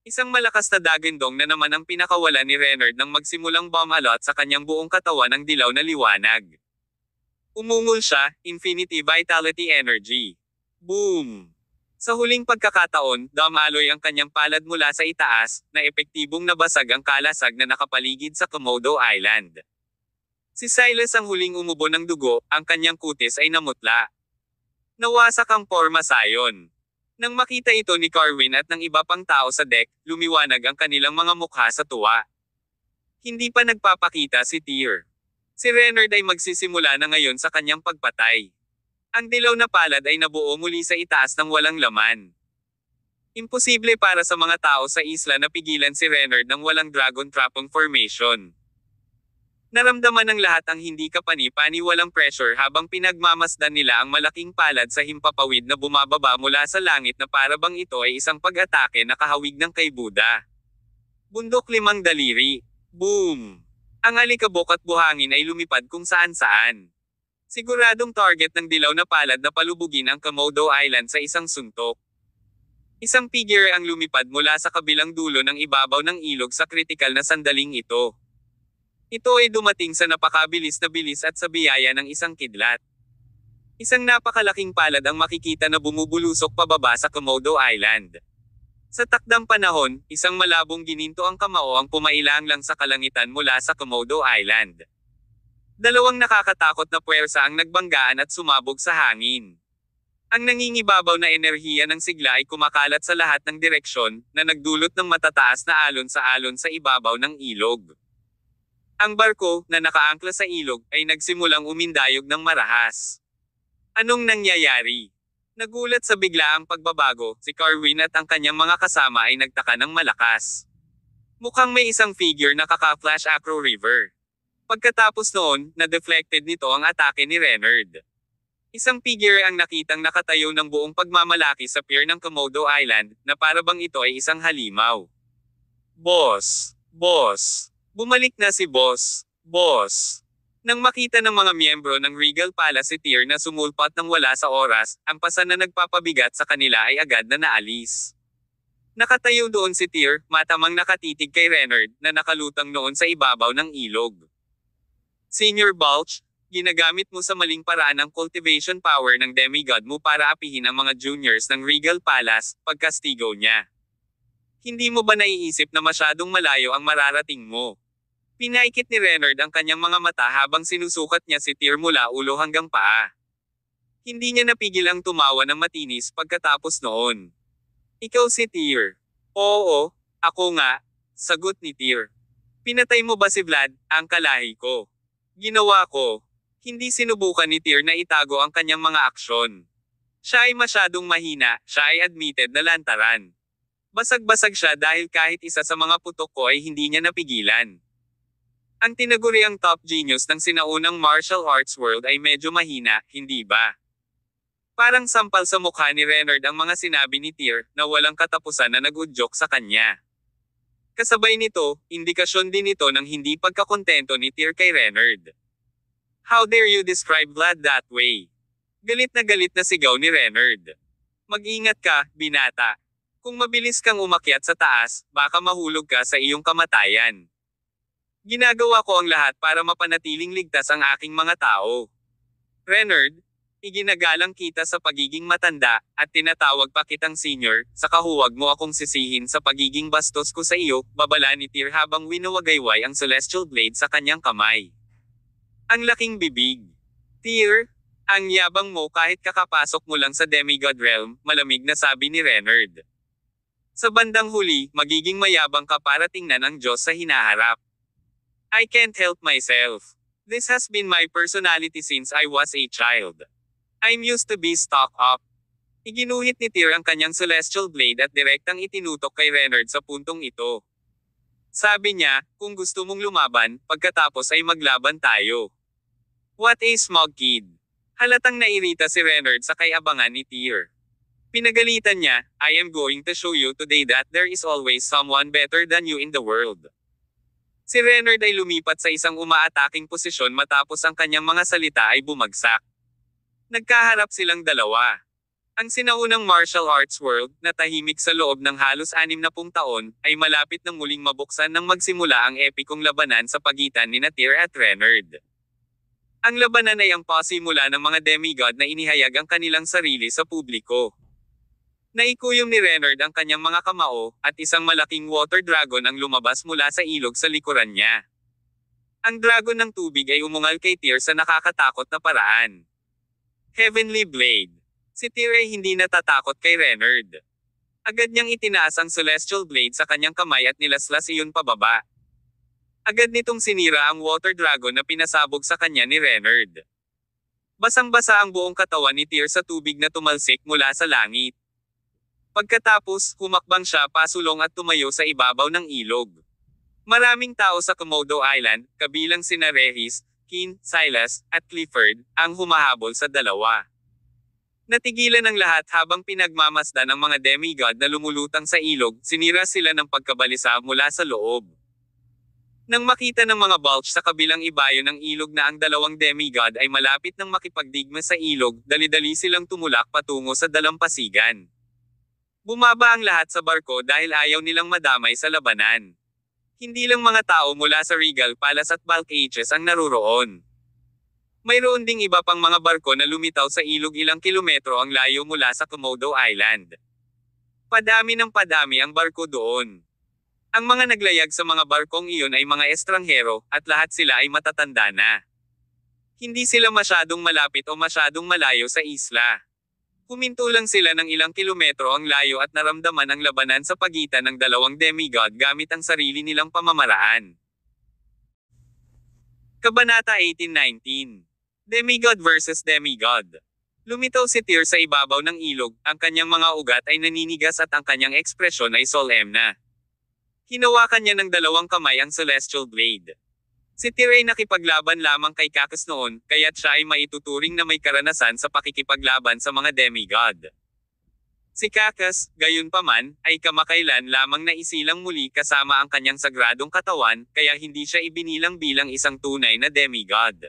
Isang malakas na dagandong na naman ang pinakawala ni Renard nang magsimulang bumalot sa kanyang buong katawan ng dilaw na liwanag. Umungol siya, Infinity Vitality Energy. Boom! Sa huling pagkakataon, dumaloy ang kanyang palad mula sa itaas, na epektibong nabasag ang kalasag na nakapaligid sa Komodo Island. Si Silas ang huling umubo ng dugo, ang kanyang kutis ay namutla. Nawasak ang porma sayon. Nang makita ito ni Carwin at ng iba pang tao sa deck, lumiwanag ang kanilang mga mukha sa tuwa. Hindi pa nagpapakita si Tyr. Si Reynard ay magsisimula na ngayon sa kanyang pagpatay. Ang dilaw na palad ay nabuo muli sa itaas ng walang laman. Imposible para sa mga tao sa isla na pigilan si Reynard ng walang dragon trapong formation. Naramdaman ng lahat ang hindi kapani-paniwalang pressure habang pinagmamasdan nila ang malaking palad sa himpapawid na bumababa mula sa langit na para bang ito ay isang pag-atake na kahawig ng kay Buddha. Bundok limang daliri. Boom! Ang alikabok at buhangin ay lumipad kung saan-saan. Siguradong target ng dilaw na palad na palubugin ang Komodo Island sa isang suntok. Isang figure ang lumipad mula sa kabilang dulo ng ibabaw ng ilog sa kritikal na sandaling ito. Ito ay dumating sa napakabilis na bilis at sa biyaya ng isang kidlat. Isang napakalaking palad ang makikita na bumubulusok pababa sa Komodo Island. Sa takdang panahon, isang malabong gininto ang kamao ang pumailang lang sa kalangitan mula sa Komodo Island. Dalawang nakakatakot na puwersa ang nagbanggaan at sumabog sa hangin. Ang nangingibabaw na enerhiya ng sigla ay kumakalat sa lahat ng direksyon, na nagdulot ng matataas na alon sa ibabaw ng ilog. Ang barko, na nakaangkla sa ilog, ay nagsimulang umindayog ng marahas. Anong nangyayari? Nagulat sa biglaang pagbabago, si Carwin at ang kanyang mga kasama ay nagtaka ng malakas. Mukhang may isang figure na kaka-flash acro river. Pagkatapos noon, na-deflected nito ang atake ni Reynard. Isang figure ang nakitang nakatayo ng buong pagmamalaki sa pier ng Komodo Island, na para bang ito ay isang halimaw. Boss! Boss! Bumalik na si Boss! Boss! Nang makita ng mga miyembro ng Regal Palace si Tyr na sumulpat ng wala sa oras, ang pasan na nagpapabigat sa kanila ay agad na naalis. Nakatayo doon si Tyr, matamang nakatitig kay Reynard, na nakalutang noon sa ibabaw ng ilog. Senior Balch, ginagamit mo sa maling paraan ang cultivation power ng demigod mo para apihin ang mga juniors ng Regal Palace, pagkastigo niya. Hindi mo ba naiisip na masyadong malayo ang mararating mo? Pinaikit ni Reynard ang kanyang mga mata habang sinusukat niya si Tyr mula ulo hanggang paa. Hindi niya napigil ang tumawa ng matinis pagkatapos noon. Ikaw si Tyr. Oo, ako nga, sagot ni Tyr. Pinatay mo ba si Vlad, ang kalahi ko? Ginawa ko. Hindi sinubukan ni Tyr na itago ang kanyang mga aksyon. Siya ay masyadong mahina, siya ay admitted na lantaran. Basag-basag siya dahil kahit isa sa mga putok ko ay hindi niya napigilan. Ang tinaguriang top genius ng sinaunang martial arts world ay medyo mahina, hindi ba? Parang sampal sa mukha ni Reynard ang mga sinabi ni Tyr, na walang katapusan na nag-udyok sa kanya. Kasabay nito, indikasyon din ito ng hindi pagkakontento ni Tyr kay Reynard. How dare you describe Vlad that way? Galit na sigaw ni Reynard. Mag-ingat ka, binata. Kung mabilis kang umakyat sa taas, baka mahulog ka sa iyong kamatayan. Ginagawa ko ang lahat para mapanatiling ligtas ang aking mga tao. Reynard, iginagalang kita sa pagiging matanda, at tinatawag pa kitang senior, saka huwag mo akong sisihin sa pagiging bastos ko sa iyo, babala ni Tyr habang winuwagayway ang celestial blade sa kanyang kamay. Ang laking bibig. Tyr, ang yabang mo kahit kakapasok mo lang sa demigod realm, malamig na sabi ni Reynard. Sa bandang huli, magiging mayabang ka para tingnan ang Diyos sa hinaharap. I can't help myself. This has been my personality since I was a child. I'm used to be stuck up. Iginuhit ni Tyr ang kanyang celestial blade at direktang itinutok kay Reynard sa puntong ito. Sabi niya, kung gusto mong lumaban, pagkatapos ay maglaban tayo. What a smug kid. Halatang nairita si Reynard sa kay-abangan ni Tyr. Pinagalitan niya, I am going to show you today that there is always someone better than you in the world. Si Reynard ay lumipat sa isang umaataking posisyon matapos ang kanyang mga salita ay bumagsak. Nagkaharap silang dalawa. Ang sinaunang martial arts world, na tahimik sa loob ng halos 60 taon, ay malapit nang muling mabuksan nang magsimula ang epikong labanan sa pagitan ni Tyr at Reynard. Ang labanan ay ang pasimula ng mga demigod na inihayag ang kanilang sarili sa publiko. Naikuyom ni Reynard ang kanyang mga kamao, at isang malaking water dragon ang lumabas mula sa ilog sa likuran niya. Ang dragon ng tubig ay umungal kay Tyr sa nakakatakot na paraan. Heavenly Blade. Si Tyr ay hindi natatakot kay Reynard. Agad niyang itinaas ang celestial blade sa kanyang kamay at nilaslas iyon pababa. Agad nitong sinira ang water dragon na pinasabog sa kanya ni Reynard. Basang-basa ang buong katawan ni Tyr sa tubig na tumalsik mula sa langit. Pagkatapos, humakbang siya pasulong at tumayo sa ibabaw ng ilog. Maraming tao sa Komodo Island, kabilang sina Regis, Kin, Silas, at Clifford, ang humahabol sa dalawa. Natigilan ang lahat habang pinagmamasdan ang mga demigod na lumulutang sa ilog, sinira sila ng pagkabalisa mula sa loob. Nang makita ng mga bulge sa kabilang ibayo ng ilog na ang dalawang demigod ay malapit nang makipagdigma sa ilog, dali-dali silang tumulak patungo sa dalampasigan. Bumaba ang lahat sa barko dahil ayaw nilang madamay sa labanan. Hindi lang mga tao mula sa Regal Palace at Bulk Ages ang naruroon. Mayroon ding iba pang mga barko na lumitaw sa ilog ilang kilometro ang layo mula sa Komodo Island. Padami ng padami ang barko doon. Ang mga naglayag sa mga barkong iyon ay mga estranghero, at lahat sila ay matatanda na. Hindi sila masyadong malapit o masyadong malayo sa isla. Huminto lang sila ng ilang kilometro ang layo at naramdaman ang labanan sa pagitan ng dalawang demigod gamit ang sarili nilang pamamaraan. Kabanata 18-19. Demigod versus Demigod. Lumitaw si Tyr sa ibabaw ng ilog, ang kanyang mga ugat ay naninigas at ang kanyang ekspresyon ay solemna. Hinawakan niya ng dalawang kamay ang Celestial Blade. Si Tyr ay nakipaglaban lamang kay Cacus noon, kaya't siya ay maituturing na may karanasan sa pakikipaglaban sa mga demigod. Si Cacus, gayunpaman, ay kamakailan lamang na isilang muli kasama ang kanyang sagradong katawan, kaya hindi siya ibinilang bilang isang tunay na demigod.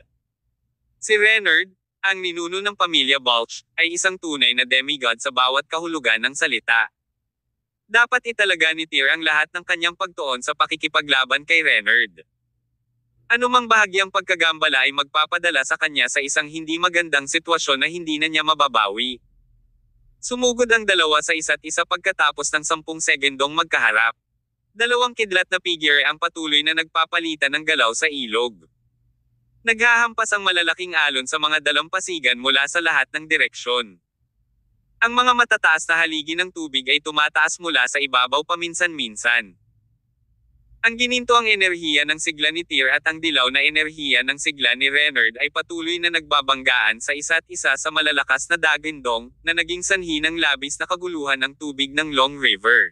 Si Reynard, ang ninuno ng pamilya Balch, ay isang tunay na demigod sa bawat kahulugan ng salita. Dapat italaga ni Tyr ang lahat ng kanyang pagtuon sa pakikipaglaban kay Reynard. Anumang bahagyang pagkagambala ay magpapadala sa kanya sa isang hindi magandang sitwasyon na hindi na niya mababawi. Sumugod ang dalawa sa isa't isa pagkatapos ng 10 segundong magkaharap. Dalawang kidlat na figure ang patuloy na nagpapalitan ng galaw sa ilog. Naghahampas ang malalaking alon sa mga dalampasigan mula sa lahat ng direksyon. Ang mga matataas na haligi ng tubig ay tumataas mula sa ibabaw paminsan-minsan. Ang gininto ang enerhiya ng sigla ni Tyr at ang dilaw na enerhiya ng sigla ni Reynard ay patuloy na nagbabanggaan sa isa't isa sa malalakas na dagindong, na naging sanhi ng labis na kaguluhan ng tubig ng Long River.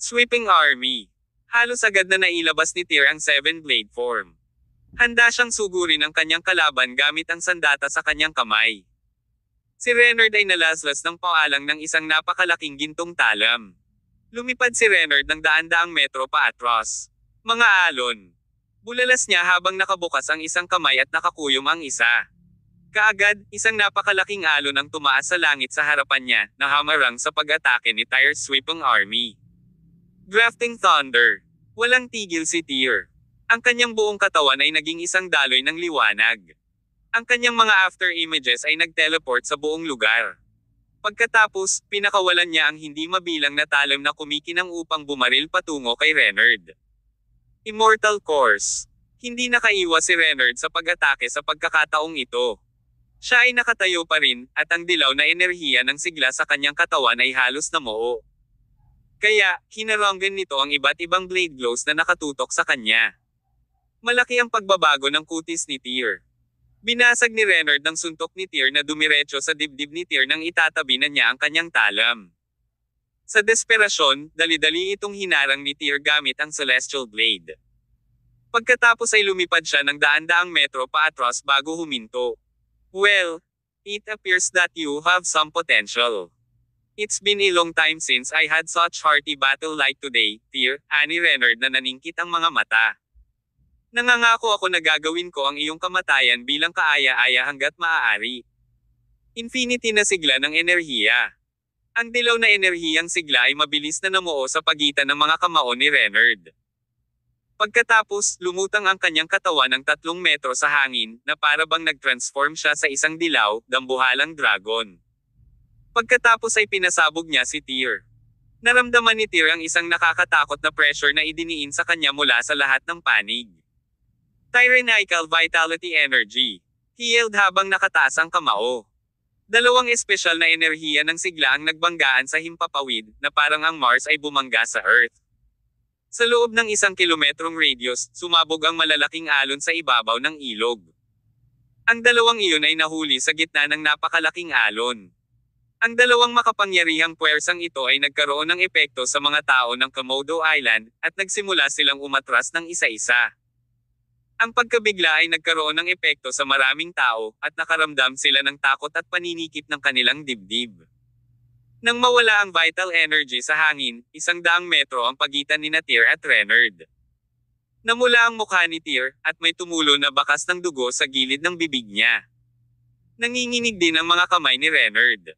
Sweeping Army. Halos agad na nailabas ni Tyr ang Seven Blade form. Handa siyang sugurin ang kanyang kalaban gamit ang sandata sa kanyang kamay. Si Reynard ay nalaslas ng paalang ng isang napakalaking gintong talam. Lumipad si Reynard ng daan-daang metro paatros. Mga alon. Bulalas niya habang nakabukas ang isang kamay at nakakuyom ang isa. Kaagad, isang napakalaking alon ang tumaas sa langit sa harapan niya, na hamarang sa pag-atake ni Tyr's Sweeping Army. Drafting Thunder. Walang tigil si Tyr. Ang kanyang buong katawan ay naging isang daloy ng liwanag. Ang kanyang mga after images ay nag-teleport sa buong lugar. Pagkatapos, pinakawalan niya ang hindi mabilang na talim na kumikinang upang bumaril patungo kay Reynard. Immortal Course. Hindi nakaiwas si Reynard sa pag-atake sa pagkakataong ito. Siya ay nakatayo pa rin, at ang dilaw na enerhiya ng sigla sa kanyang katawan ay halos namuo. Kaya, hinaranggan nito ang iba't ibang blade glows na nakatutok sa kanya. Malaki ang pagbabago ng kutis ni Tyr. Binasag ni Reynard ng suntok ni Tyr na dumiretso sa dibdib ni Tyr nang itatabi na niya ang kanyang talam. Sa desperasyon, dali-dali itong hinarang ni Tyr gamit ang Celestial Blade. Pagkatapos ay lumipad siya ng daan-daang metro paatros bago huminto. Well, it appears that you have some potential. It's been a long time since I had such hearty battle like today, Tyr, ani Reynard na naningkit ang mga mata. Nangangako ako na gagawin ko ang iyong kamatayan bilang kaaya-aya hanggat maaari. Infinity na sigla ng enerhiya. Ang dilaw na enerhiyang sigla ay mabilis na namuo sa pagitan ng mga kamao ni Reynard. Pagkatapos, lumutang ang kanyang katawan ng 3 metro sa hangin, na para bang nag-transform siya sa isang dilaw, dambuhalang dragon. Pagkatapos ay pinasabog niya si Tyr. Naramdaman ni Tyr ang isang nakakatakot na pressure na idiniin sa kanya mula sa lahat ng panig. Tyrannical Vitality Energy. Healed habang nakataas ang kamao. Dalawang espesyal na enerhiya ng sigla ang nagbanggaan sa himpapawid, na parang ang Mars ay bumangga sa Earth. Sa loob ng 1 kilometrong radius, sumabog ang malalaking alon sa ibabaw ng ilog. Ang dalawang iyon ay nahuli sa gitna ng napakalaking alon. Ang dalawang makapangyarihang puwersang ito ay nagkaroon ng epekto sa mga tao ng Komodo Island, at nagsimula silang umatras ng isa-isa. Ang pagkabigla ay nagkaroon ng epekto sa maraming tao, at nakaramdam sila ng takot at paninikip ng kanilang dibdib. Nang mawala ang vital energy sa hangin, 100 metro ang pagitan ni Tyr at Reynard. Namula ang mukha ni Tyr, at may tumulo na bakas ng dugo sa gilid ng bibig niya. Nanginginig din ang mga kamay ni Reynard.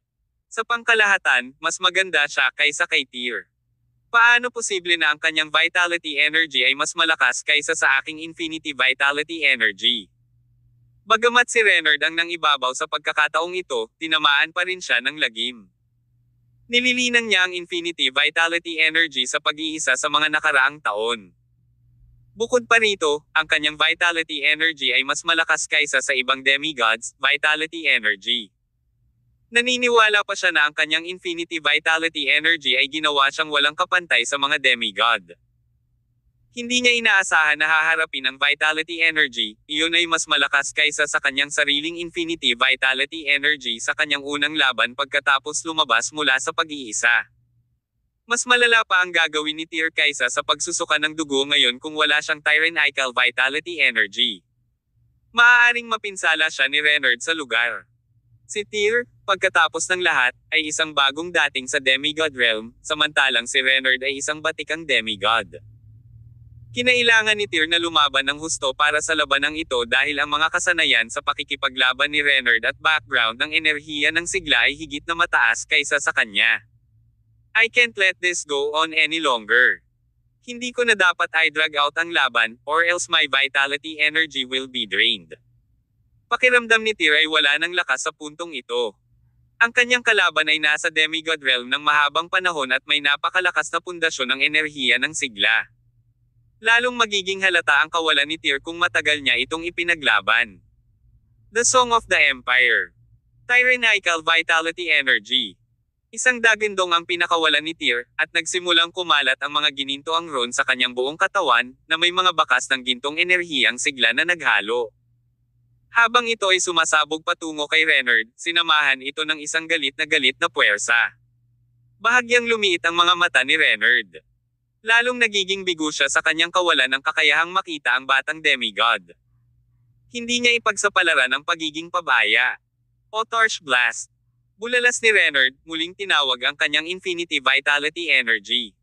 Sa pangkalahatan, mas maganda siya kaysa kay Tyr. Paano posible na ang kanyang vitality energy ay mas malakas kaysa sa aking infinity vitality energy? Bagamat si Reynard ang nangibabaw sa pagkakataong ito, tinamaan pa rin siya ng lagim. Nililinang niya ang infinity vitality energy sa pag-iisa sa mga nakaraang taon. Bukod pa rito, ang kanyang vitality energy ay mas malakas kaysa sa ibang demigods' vitality energy. Naniniwala pa siya na ang kanyang infinity vitality energy ay ginawa siyang walang kapantay sa mga demigod. Hindi niya inaasahan na haharapin ang vitality energy, iyon ay mas malakas kaysa sa kanyang sariling infinity vitality energy sa kanyang unang laban pagkatapos lumabas mula sa pag-iisa. Mas malala pa ang gagawin ni Tyr kaysa sa pagsusuka ng dugo ngayon kung wala siyang tyrannical vitality energy. Maaaring mapinsala siya ni Reynard sa lugar. Si Tyr, pagkatapos ng lahat, ay isang bagong dating sa demigod realm, samantalang si Reynard ay isang batikang demigod. Kinailangan ni Tyr na lumaban ng husto para sa labanang ito dahil ang mga kasanayan sa pakikipaglaban ni Reynard at background ng enerhiya ng sigla ay higit na mataas kaysa sa kanya. I can't let this go on any longer. Hindi ko na dapat i-drag out ang laban, or else my vitality energy will be drained. Pakiramdam ni Tyr ay wala ng lakas sa puntong ito. Ang kanyang kalaban ay nasa demigod realm ng mahabang panahon at may napakalakas na pundasyon ng enerhiya ng sigla. Lalong magiging halata ang kawalan ni Tyr kung matagal niya itong ipinaglaban. The Song of the Empire. Tyrannical Vitality Energy. Isang dagindong ang pinakawalan ni Tyr, at nagsimulang kumalat ang mga ginintoang ron sa kanyang buong katawan, na may mga bakas ng gintong enerhiyang sigla na naghalo. Habang ito ay sumasabog patungo kay Reynard, sinamahan ito ng isang galit na puwersa. Bahagyang lumiit ang mga mata ni Reynard. Lalong nagiging bigo siya sa kanyang kawalan ng kakayahang makita ang batang demigod. Hindi niya ipagsapalaran ang pagiging pabaya. O Torch Blast. Bulalas ni Reynard, muling tinawag ang kanyang infinity vitality energy.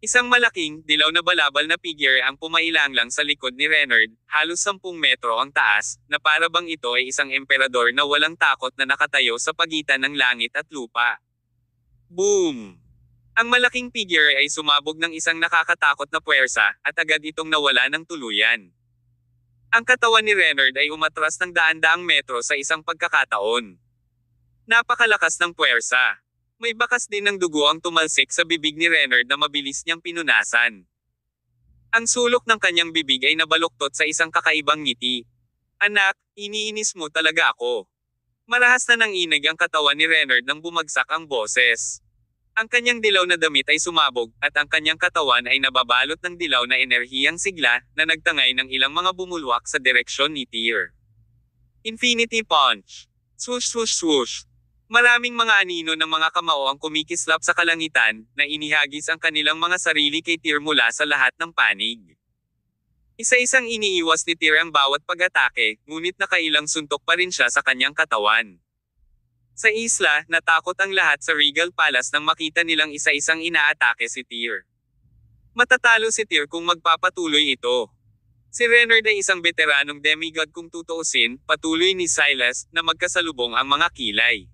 Isang malaking, dilaw na balabal na figure ang pumailanglang sa likod ni Reynard, halos 10 metro ang taas, na para bang ito ay isang emperador na walang takot na nakatayo sa pagitan ng langit at lupa. Boom! Ang malaking figure ay sumabog ng isang nakakatakot na puwersa, at agad itong nawala ng tuluyan. Ang katawan ni Reynard ay umatras ng daan-daang metro sa isang pagkakataon. Napakalakas ng puwersa. May bakas din ng dugo ang tumalsik sa bibig ni Reynard na mabilis niyang pinunasan. Ang sulok ng kanyang bibig ay nabaluktot sa isang kakaibang ngiti. Anak, iniinis mo talaga ako. Marahas na nanginig ang katawan ni Reynard nang bumagsak ang boses. Ang kanyang dilaw na damit ay sumabog, at ang kanyang katawan ay nababalot ng dilaw na enerhiyang sigla, na nagtangay ng ilang mga bumulwak sa direksyon ni Tyr. Infinity Punch. Swoosh swoosh swoosh. Maraming mga anino ng mga kamao ang kumikislap sa kalangitan, na inihagis ang kanilang mga sarili kay Tyr mula sa lahat ng panig. Isa-isang iniiwas ni Tyr ang bawat pag-atake, ngunit nakailang suntok pa rin siya sa kanyang katawan. Sa isla, natakot ang lahat sa Regal Palace nang makita nilang isa-isang inaatake si Tyr. Matatalo si Tyr kung magpapatuloy ito. Si Reynard ay isang veteranong demigod kung tutuusin, patuloy ni Silas, na magkasalubong ang mga kilay.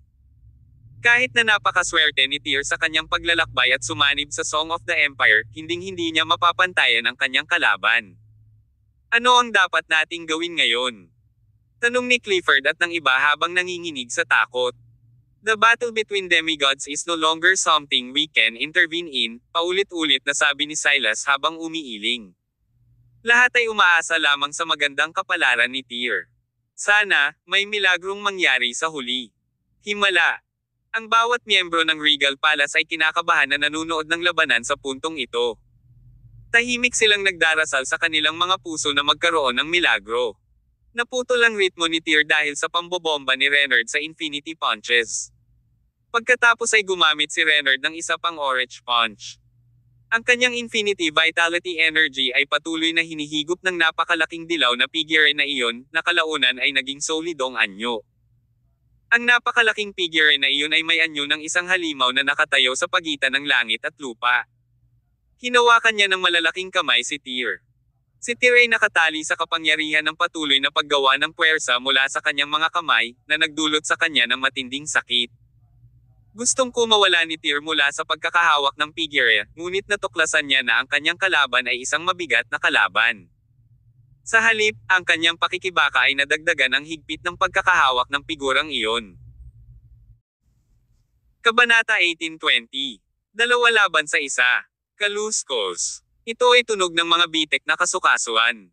Kahit na napakaswerte ni Tyr sa kanyang paglalakbay at sumanib sa Song of the Empire, hinding-hindi niya mapapantayan ang kanyang kalaban. Ano ang dapat nating gawin ngayon? Tanong ni Clifford at ng iba habang nanginginig sa takot. The battle between demigods is no longer something we can intervene in, paulit-ulit na sabi ni Silas habang umiiling. Lahat ay umaasa lamang sa magandang kapalaran ni Tyr. Sana, may milagrong mangyari sa huli. Himala. Ang bawat miyembro ng Regal Palace ay kinakabahan na nanunood ng labanan sa puntong ito. Tahimik silang nagdarasal sa kanilang mga puso na magkaroon ng milagro. Naputol ang ritmo ni Tyr dahil sa pambobomba ni Reynard sa Infinity Punches. Pagkatapos ay gumamit si Reynard ng isa pang Orange Punch. Ang kanyang Infinity Vitality Energy ay patuloy na hinihigop ng napakalaking dilaw na figure na iyon, na kalaunan ay naging solidong anyo. Ang napakalaking figure na iyon ay may anyo ng isang halimaw na nakatayo sa pagitan ng langit at lupa. Hinawakan niya ng malalaking kamay si Tyr. Si Tyr ay nakatali sa kapangyarihan ng patuloy na paggawa ng puwersa mula sa kanyang mga kamay, na nagdulot sa kanya ng matinding sakit. Gustong kumawala ni Tyr mula sa pagkakahawak ng figure, ngunit natuklasan niya na ang kanyang kalaban ay isang mabigat na kalaban. Sa halip, ang kanyang pakikibaka ay nadagdagan ang higpit ng pagkakahawak ng figurang iyon. Kabanata 18:20. Dalawa laban sa isa. Kaluskos. Ito ay tunog ng mga bitek na kasukasuan.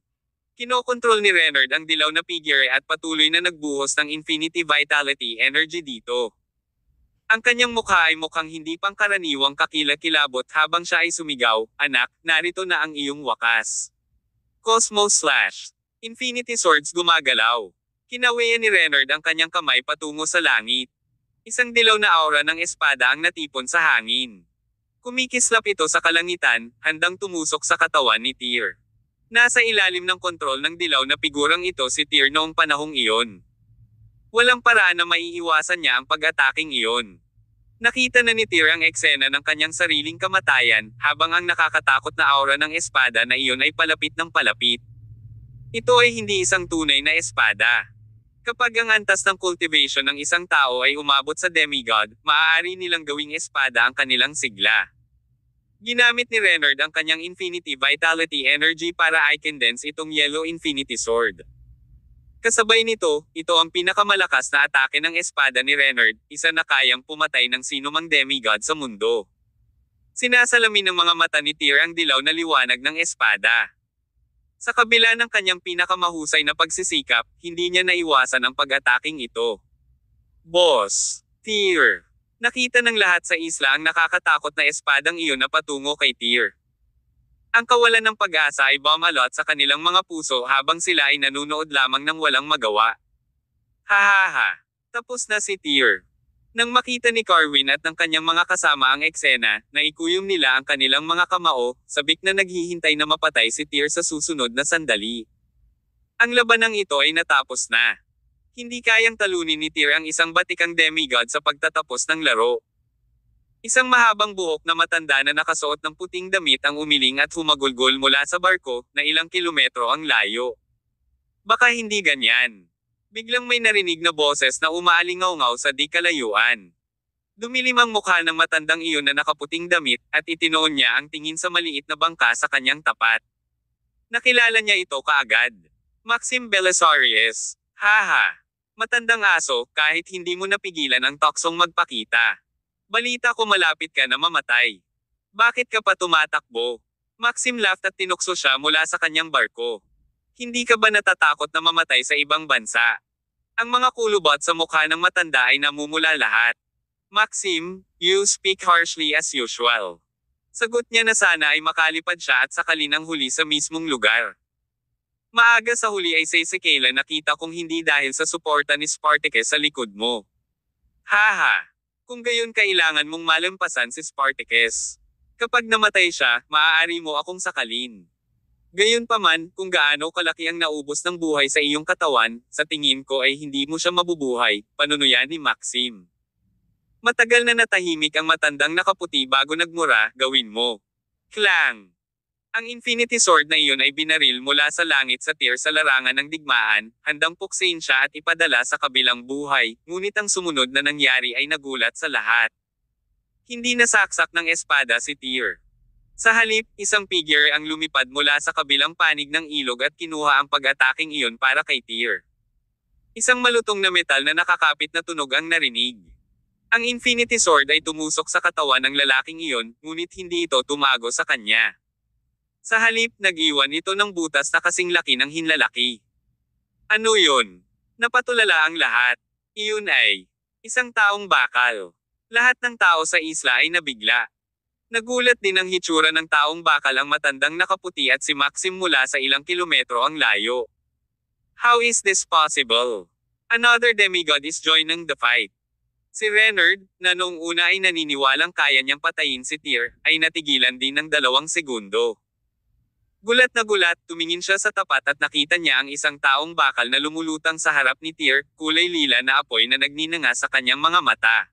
Kinokontrol ni Reynard ang dilaw na figure at patuloy na nagbuhos ng Infinity Vitality Energy dito. Ang kanyang mukha ay mukhang hindi pangkaraniwang kakilakilabot habang siya ay sumigaw, "Anak, narito na ang iyong wakas." Cosmos Slash. Infinity Swords gumagalaw. Kinawayan ni Reynard ang kanyang kamay patungo sa langit. Isang dilaw na aura ng espada ang natipon sa hangin. Kumikislap ito sa kalangitan, handang tumusok sa katawan ni Tyr. Nasa ilalim ng kontrol ng dilaw na figurang ito si Tyr noong panahong iyon. Walang paraan na maiiwasan niya ang pag-ataking iyon. Nakita na ni Tyr ang eksena ng kanyang sariling kamatayan, habang ang nakakatakot na aura ng espada na iyon ay palapit ng palapit. Ito ay hindi isang tunay na espada. Kapag ang antas ng cultivation ng isang tao ay umabot sa demigod, maaari nilang gawing espada ang kanilang sigla. Ginamit ni Reynard ang kanyang Infinity Vitality Energy para i-condense itong Yellow Infinity Sword. Kasabay nito, ito ang pinakamalakas na atake ng espada ni Reynard, isa na kayang pumatay ng sinumang demigod sa mundo. Sinasalamin ng mga mata ni Tyr ang dilaw na liwanag ng espada. Sa kabila ng kanyang pinakamahusay na pagsisikap, hindi niya naiwasan ang pag-ataking ito. Boss! Tyr! Nakita ng lahat sa isla ang nakakatakot na espadang iyon na patungo kay Tyr. Ang kawalan ng pag-asa ay bumalot sa kanilang mga puso habang sila ay nanunood lamang ng walang magawa. Hahaha! Tapos na si Tyr. Nang makita ni Corwin at ng kanyang mga kasama ang eksena, naikuyom nila ang kanilang mga kamao, sabik na naghihintay na mapatay si Tyr sa susunod na sandali. Ang labanang ito ay natapos na. Hindi kayang talunin ni Tyr ang isang batikang demigod sa pagtatapos ng laro. Isang mahabang buhok na matanda na nakasuot ng puting damit ang umiling at humagulgol mula sa barko, na ilang kilometro ang layo. Baka hindi ganyan. Biglang may narinig na boses na umaalingaw-ngaw sa di kalayuan. Dumilim ang mukha ng matandang iyon na nakaputing damit, at itinoon niya ang tingin sa maliit na bangka sa kanyang tapat. Nakilala niya ito kaagad. Maxim Belisarius. Haha! Matandang aso, kahit hindi mo napigilan ang toksong magpakita. Balita ko malapit ka na mamatay. Bakit ka pa tumatakbo? Maxim laughed at tinukso siya mula sa kanyang barko. Hindi ka ba natatakot na mamatay sa ibang bansa? Ang mga kulubot sa mukha ng matanda ay namumula lahat. Maxim, you speak harshly as usual. Sagot niya na sana ay makalipad siya at sakali ng huli sa mismong lugar. Maaga sa huli ay si Kayla nakita kong hindi dahil sa suporta ni Spartacus sa likod mo. Haha! Kung gayon kailangan mong malampasan si Spartacus. Kapag namatay siya, maaari mo akong sakalin. Gayunpaman, kung gaano kalaki ang naubos ng buhay sa iyong katawan, sa tingin ko ay hindi mo siya mabubuhay, panunuyan ni Maxim. Matagal na natahimik ang matandang nakaputi bago nagmura, gawin mo. Clang! Ang Infinity Sword na iyon ay binaril mula sa langit sa Tyr sa larangan ng digmaan, handang puksain siya at ipadala sa kabilang buhay, ngunit ang sumunod na nangyari ay nagulat sa lahat. Hindi nasaksak ng espada si Tyr. Sa halip, isang figure ang lumipad mula sa kabilang panig ng ilog at kinuha ang pag-ataking iyon para kay Tyr. Isang malutong na metal na nakakapit na tunog ang narinig. Ang Infinity Sword ay tumusok sa katawan ng lalaking iyon, ngunit hindi ito tumago sa kanya. Sa halip, nag-iwan ito ng butas na kasing laki ng hinlalaki. Ano yun? Napatulala ang lahat. Iyon ay isang taong bakal. Lahat ng tao sa isla ay nabigla. Nagulat din ang hitsura ng taong bakal ang matandang nakaputi at si Maxim mula sa ilang kilometro ang layo. How is this possible? Another demigod is joining the fight. Si Renard, na noong una ay naniniwalang kaya niyang patayin si Tyr, ay natigilan din ng 2 segundo. Gulat na gulat, tumingin siya sa tapat at nakita niya ang isang taong bakal na lumulutang sa harap ni Tyr, kulay lila na apoy na nagninanga sa kanyang mga mata.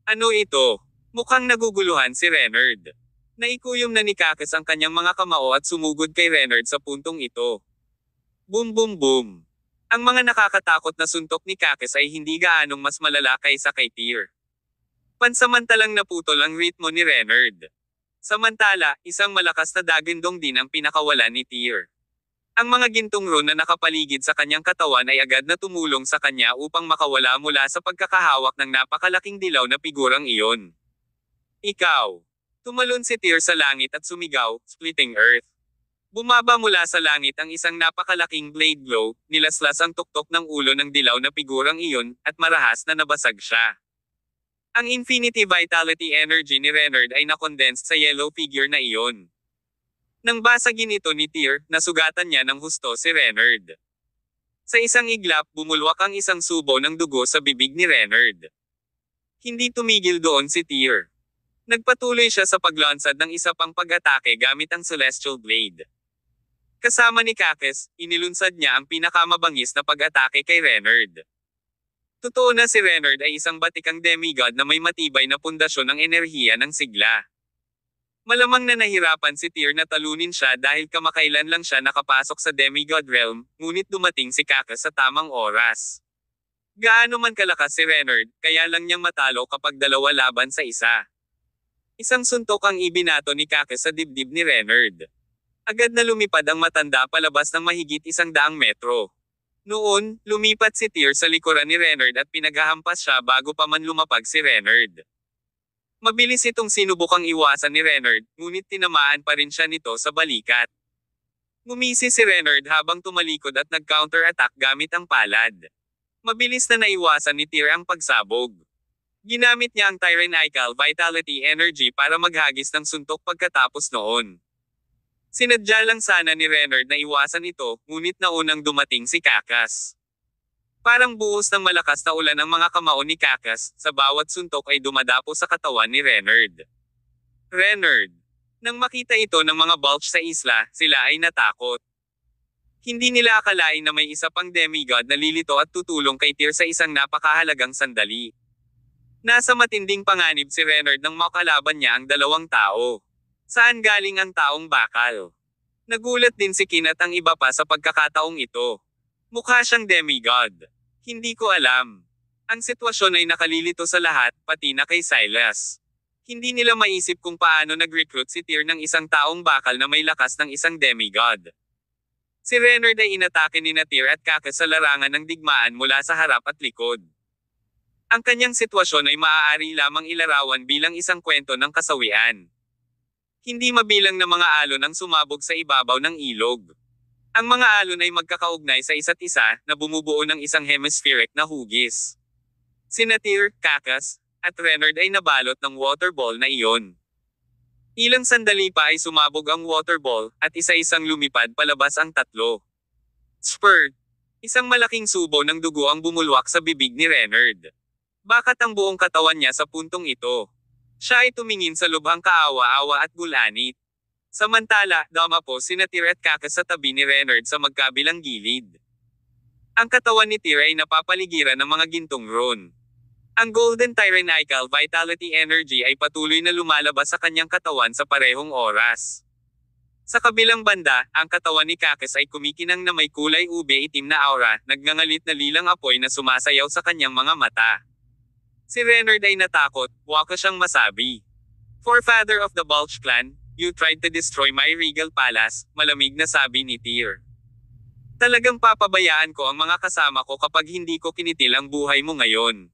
Ano ito? Mukhang naguguluhan si Renard. Naikuyom na ni Cacus ang kanyang mga kamao at sumugod kay Renard sa puntong ito. Boom boom boom. Ang mga nakakatakot na suntok ni Cacus ay hindi gaanong mas malala kaysa kay Tyr. Pansamantalang naputol ang ritmo ni Renard. Samantala, isang malakas na dagindong din ang pinakawalan ni Tyr. Ang mga gintong rune na nakapaligid sa kanyang katawan ay agad na tumulong sa kanya upang makawala mula sa pagkakahawak ng napakalaking dilaw na figurang iyon. Ikaw. Tumalon si Tyr sa langit at sumigaw, splitting earth. Bumaba mula sa langit ang isang napakalaking blade glow, nilaslas ang tuktok ng ulo ng dilaw na figurang iyon, at marahas na nabasag siya. Ang infinity vitality energy ni Renard ay nakondensed sa yellow figure na iyon. Nang basagin ito ni Tyr, nasugatan niya ng husto si Renard. Sa isang iglap, bumulwak ang isang subo ng dugo sa bibig ni Renard. Hindi tumigil doon si Tyr. Nagpatuloy siya sa paglansad ng isa pang pag-atake gamit ang Celestial Blade. Kasama ni Cacus, inilunsad niya ang pinakamabangis na pag-atake kay Renard. Totoo na si Renard ay isang batikang demigod na may matibay na pundasyon ng enerhiya ng sigla. Malamang na nahirapan si Tyr na talunin siya dahil kamakailan lang siya nakapasok sa demigod realm, ngunit dumating si Cacus sa tamang oras. Gaano man kalakas si Renard, kaya lang niyang matalo kapag 2 laban sa isa. Isang suntok ang ibinato ni Cacus sa dibdib ni Renard. Agad na lumipad ang matanda palabas ng mahigit 100 metro. Noon, lumipat si Tyr sa likuran ni Renard at pinaghahampas siya bago pa man lumapag si Renard. Mabilis itong sinubukang iwasan ni Renard, ngunit tinamaan pa rin siya nito sa balikat. Ngumisi si Renard habang tumalikod at nag-counter-attack gamit ang palad. Mabilis na naiwasan ni Tyr ang pagsabog. Ginamit niya ang Tyrannical Vitality Energy para maghagis ng suntok pagkatapos noon. Sinadya lang sana ni Renard na iwasan ito, ngunit naunang dumating si Cacus. Parang buhos ng malakas na ulan ang mga kamao ni Cacus, sa bawat suntok ay dumadapo sa katawan ni Renard. Renard. Nang makita ito ng mga Balch sa isla, sila ay natakot. Hindi nila akalain na may isa pang demigod na lilito at tutulong kay Tyr sa isang napakahalagang sandali. Nasa matinding panganib si Renard nang makalaban niya ang 2 tao. Saan galing ang taong bakal? Nagulat din si Kin at ang iba pa sa pagkakataong ito. Mukha siyang demigod. Hindi ko alam. Ang sitwasyon ay nakalilito sa lahat, pati na kay Silas. Hindi nila maisip kung paano nag-recruit si Tyr ng isang taong bakal na may lakas ng isang demigod. Si Renard ay inatake ni Tyr at Cacus sa larangan ng digmaan mula sa harap at likod. Ang kanyang sitwasyon ay maaari lamang ilarawan bilang isang kwento ng kasawian. Hindi mabilang na mga alon ang sumabog sa ibabaw ng ilog. Ang mga alon ay magkakaugnay sa isa't isa, na bumubuo ng isang hemispheric na hugis. Sina Tyr, Cacus, at Renard ay nabalot ng water ball na iyon. Ilang sandali pa ay sumabog ang water ball, at isa-isang lumipad palabas ang 3. Spurt! Isang malaking subo ng dugo ang bumulwak sa bibig ni Renard. Bakit ang buong katawan niya sa puntong ito? Siya ay tumingin sa lubhang kaawa-awa at gulanit. Samantala, dumapo sina Tyr at Cacus sa tabi ni Renard sa magkabilang gilid. Ang katawan ni Tyr ay napapaligiran ng mga gintong rune. Ang Golden Tyrannical Vitality Energy ay patuloy na lumalabas sa kanyang katawan sa parehong oras. Sa kabilang banda, ang katawan ni Cacus ay kumikinang na may kulay ube itim na aura, nagngangalit na lilang apoy na sumasayaw sa kanyang mga mata. Si Renard ay natakot, waka siyang masabi. Forefather of the Balch clan, you tried to destroy my regal palace, malamig na sabi ni Tyr. Talagang papabayaan ko ang mga kasama ko kapag hindi ko kinitil ang buhay mo ngayon.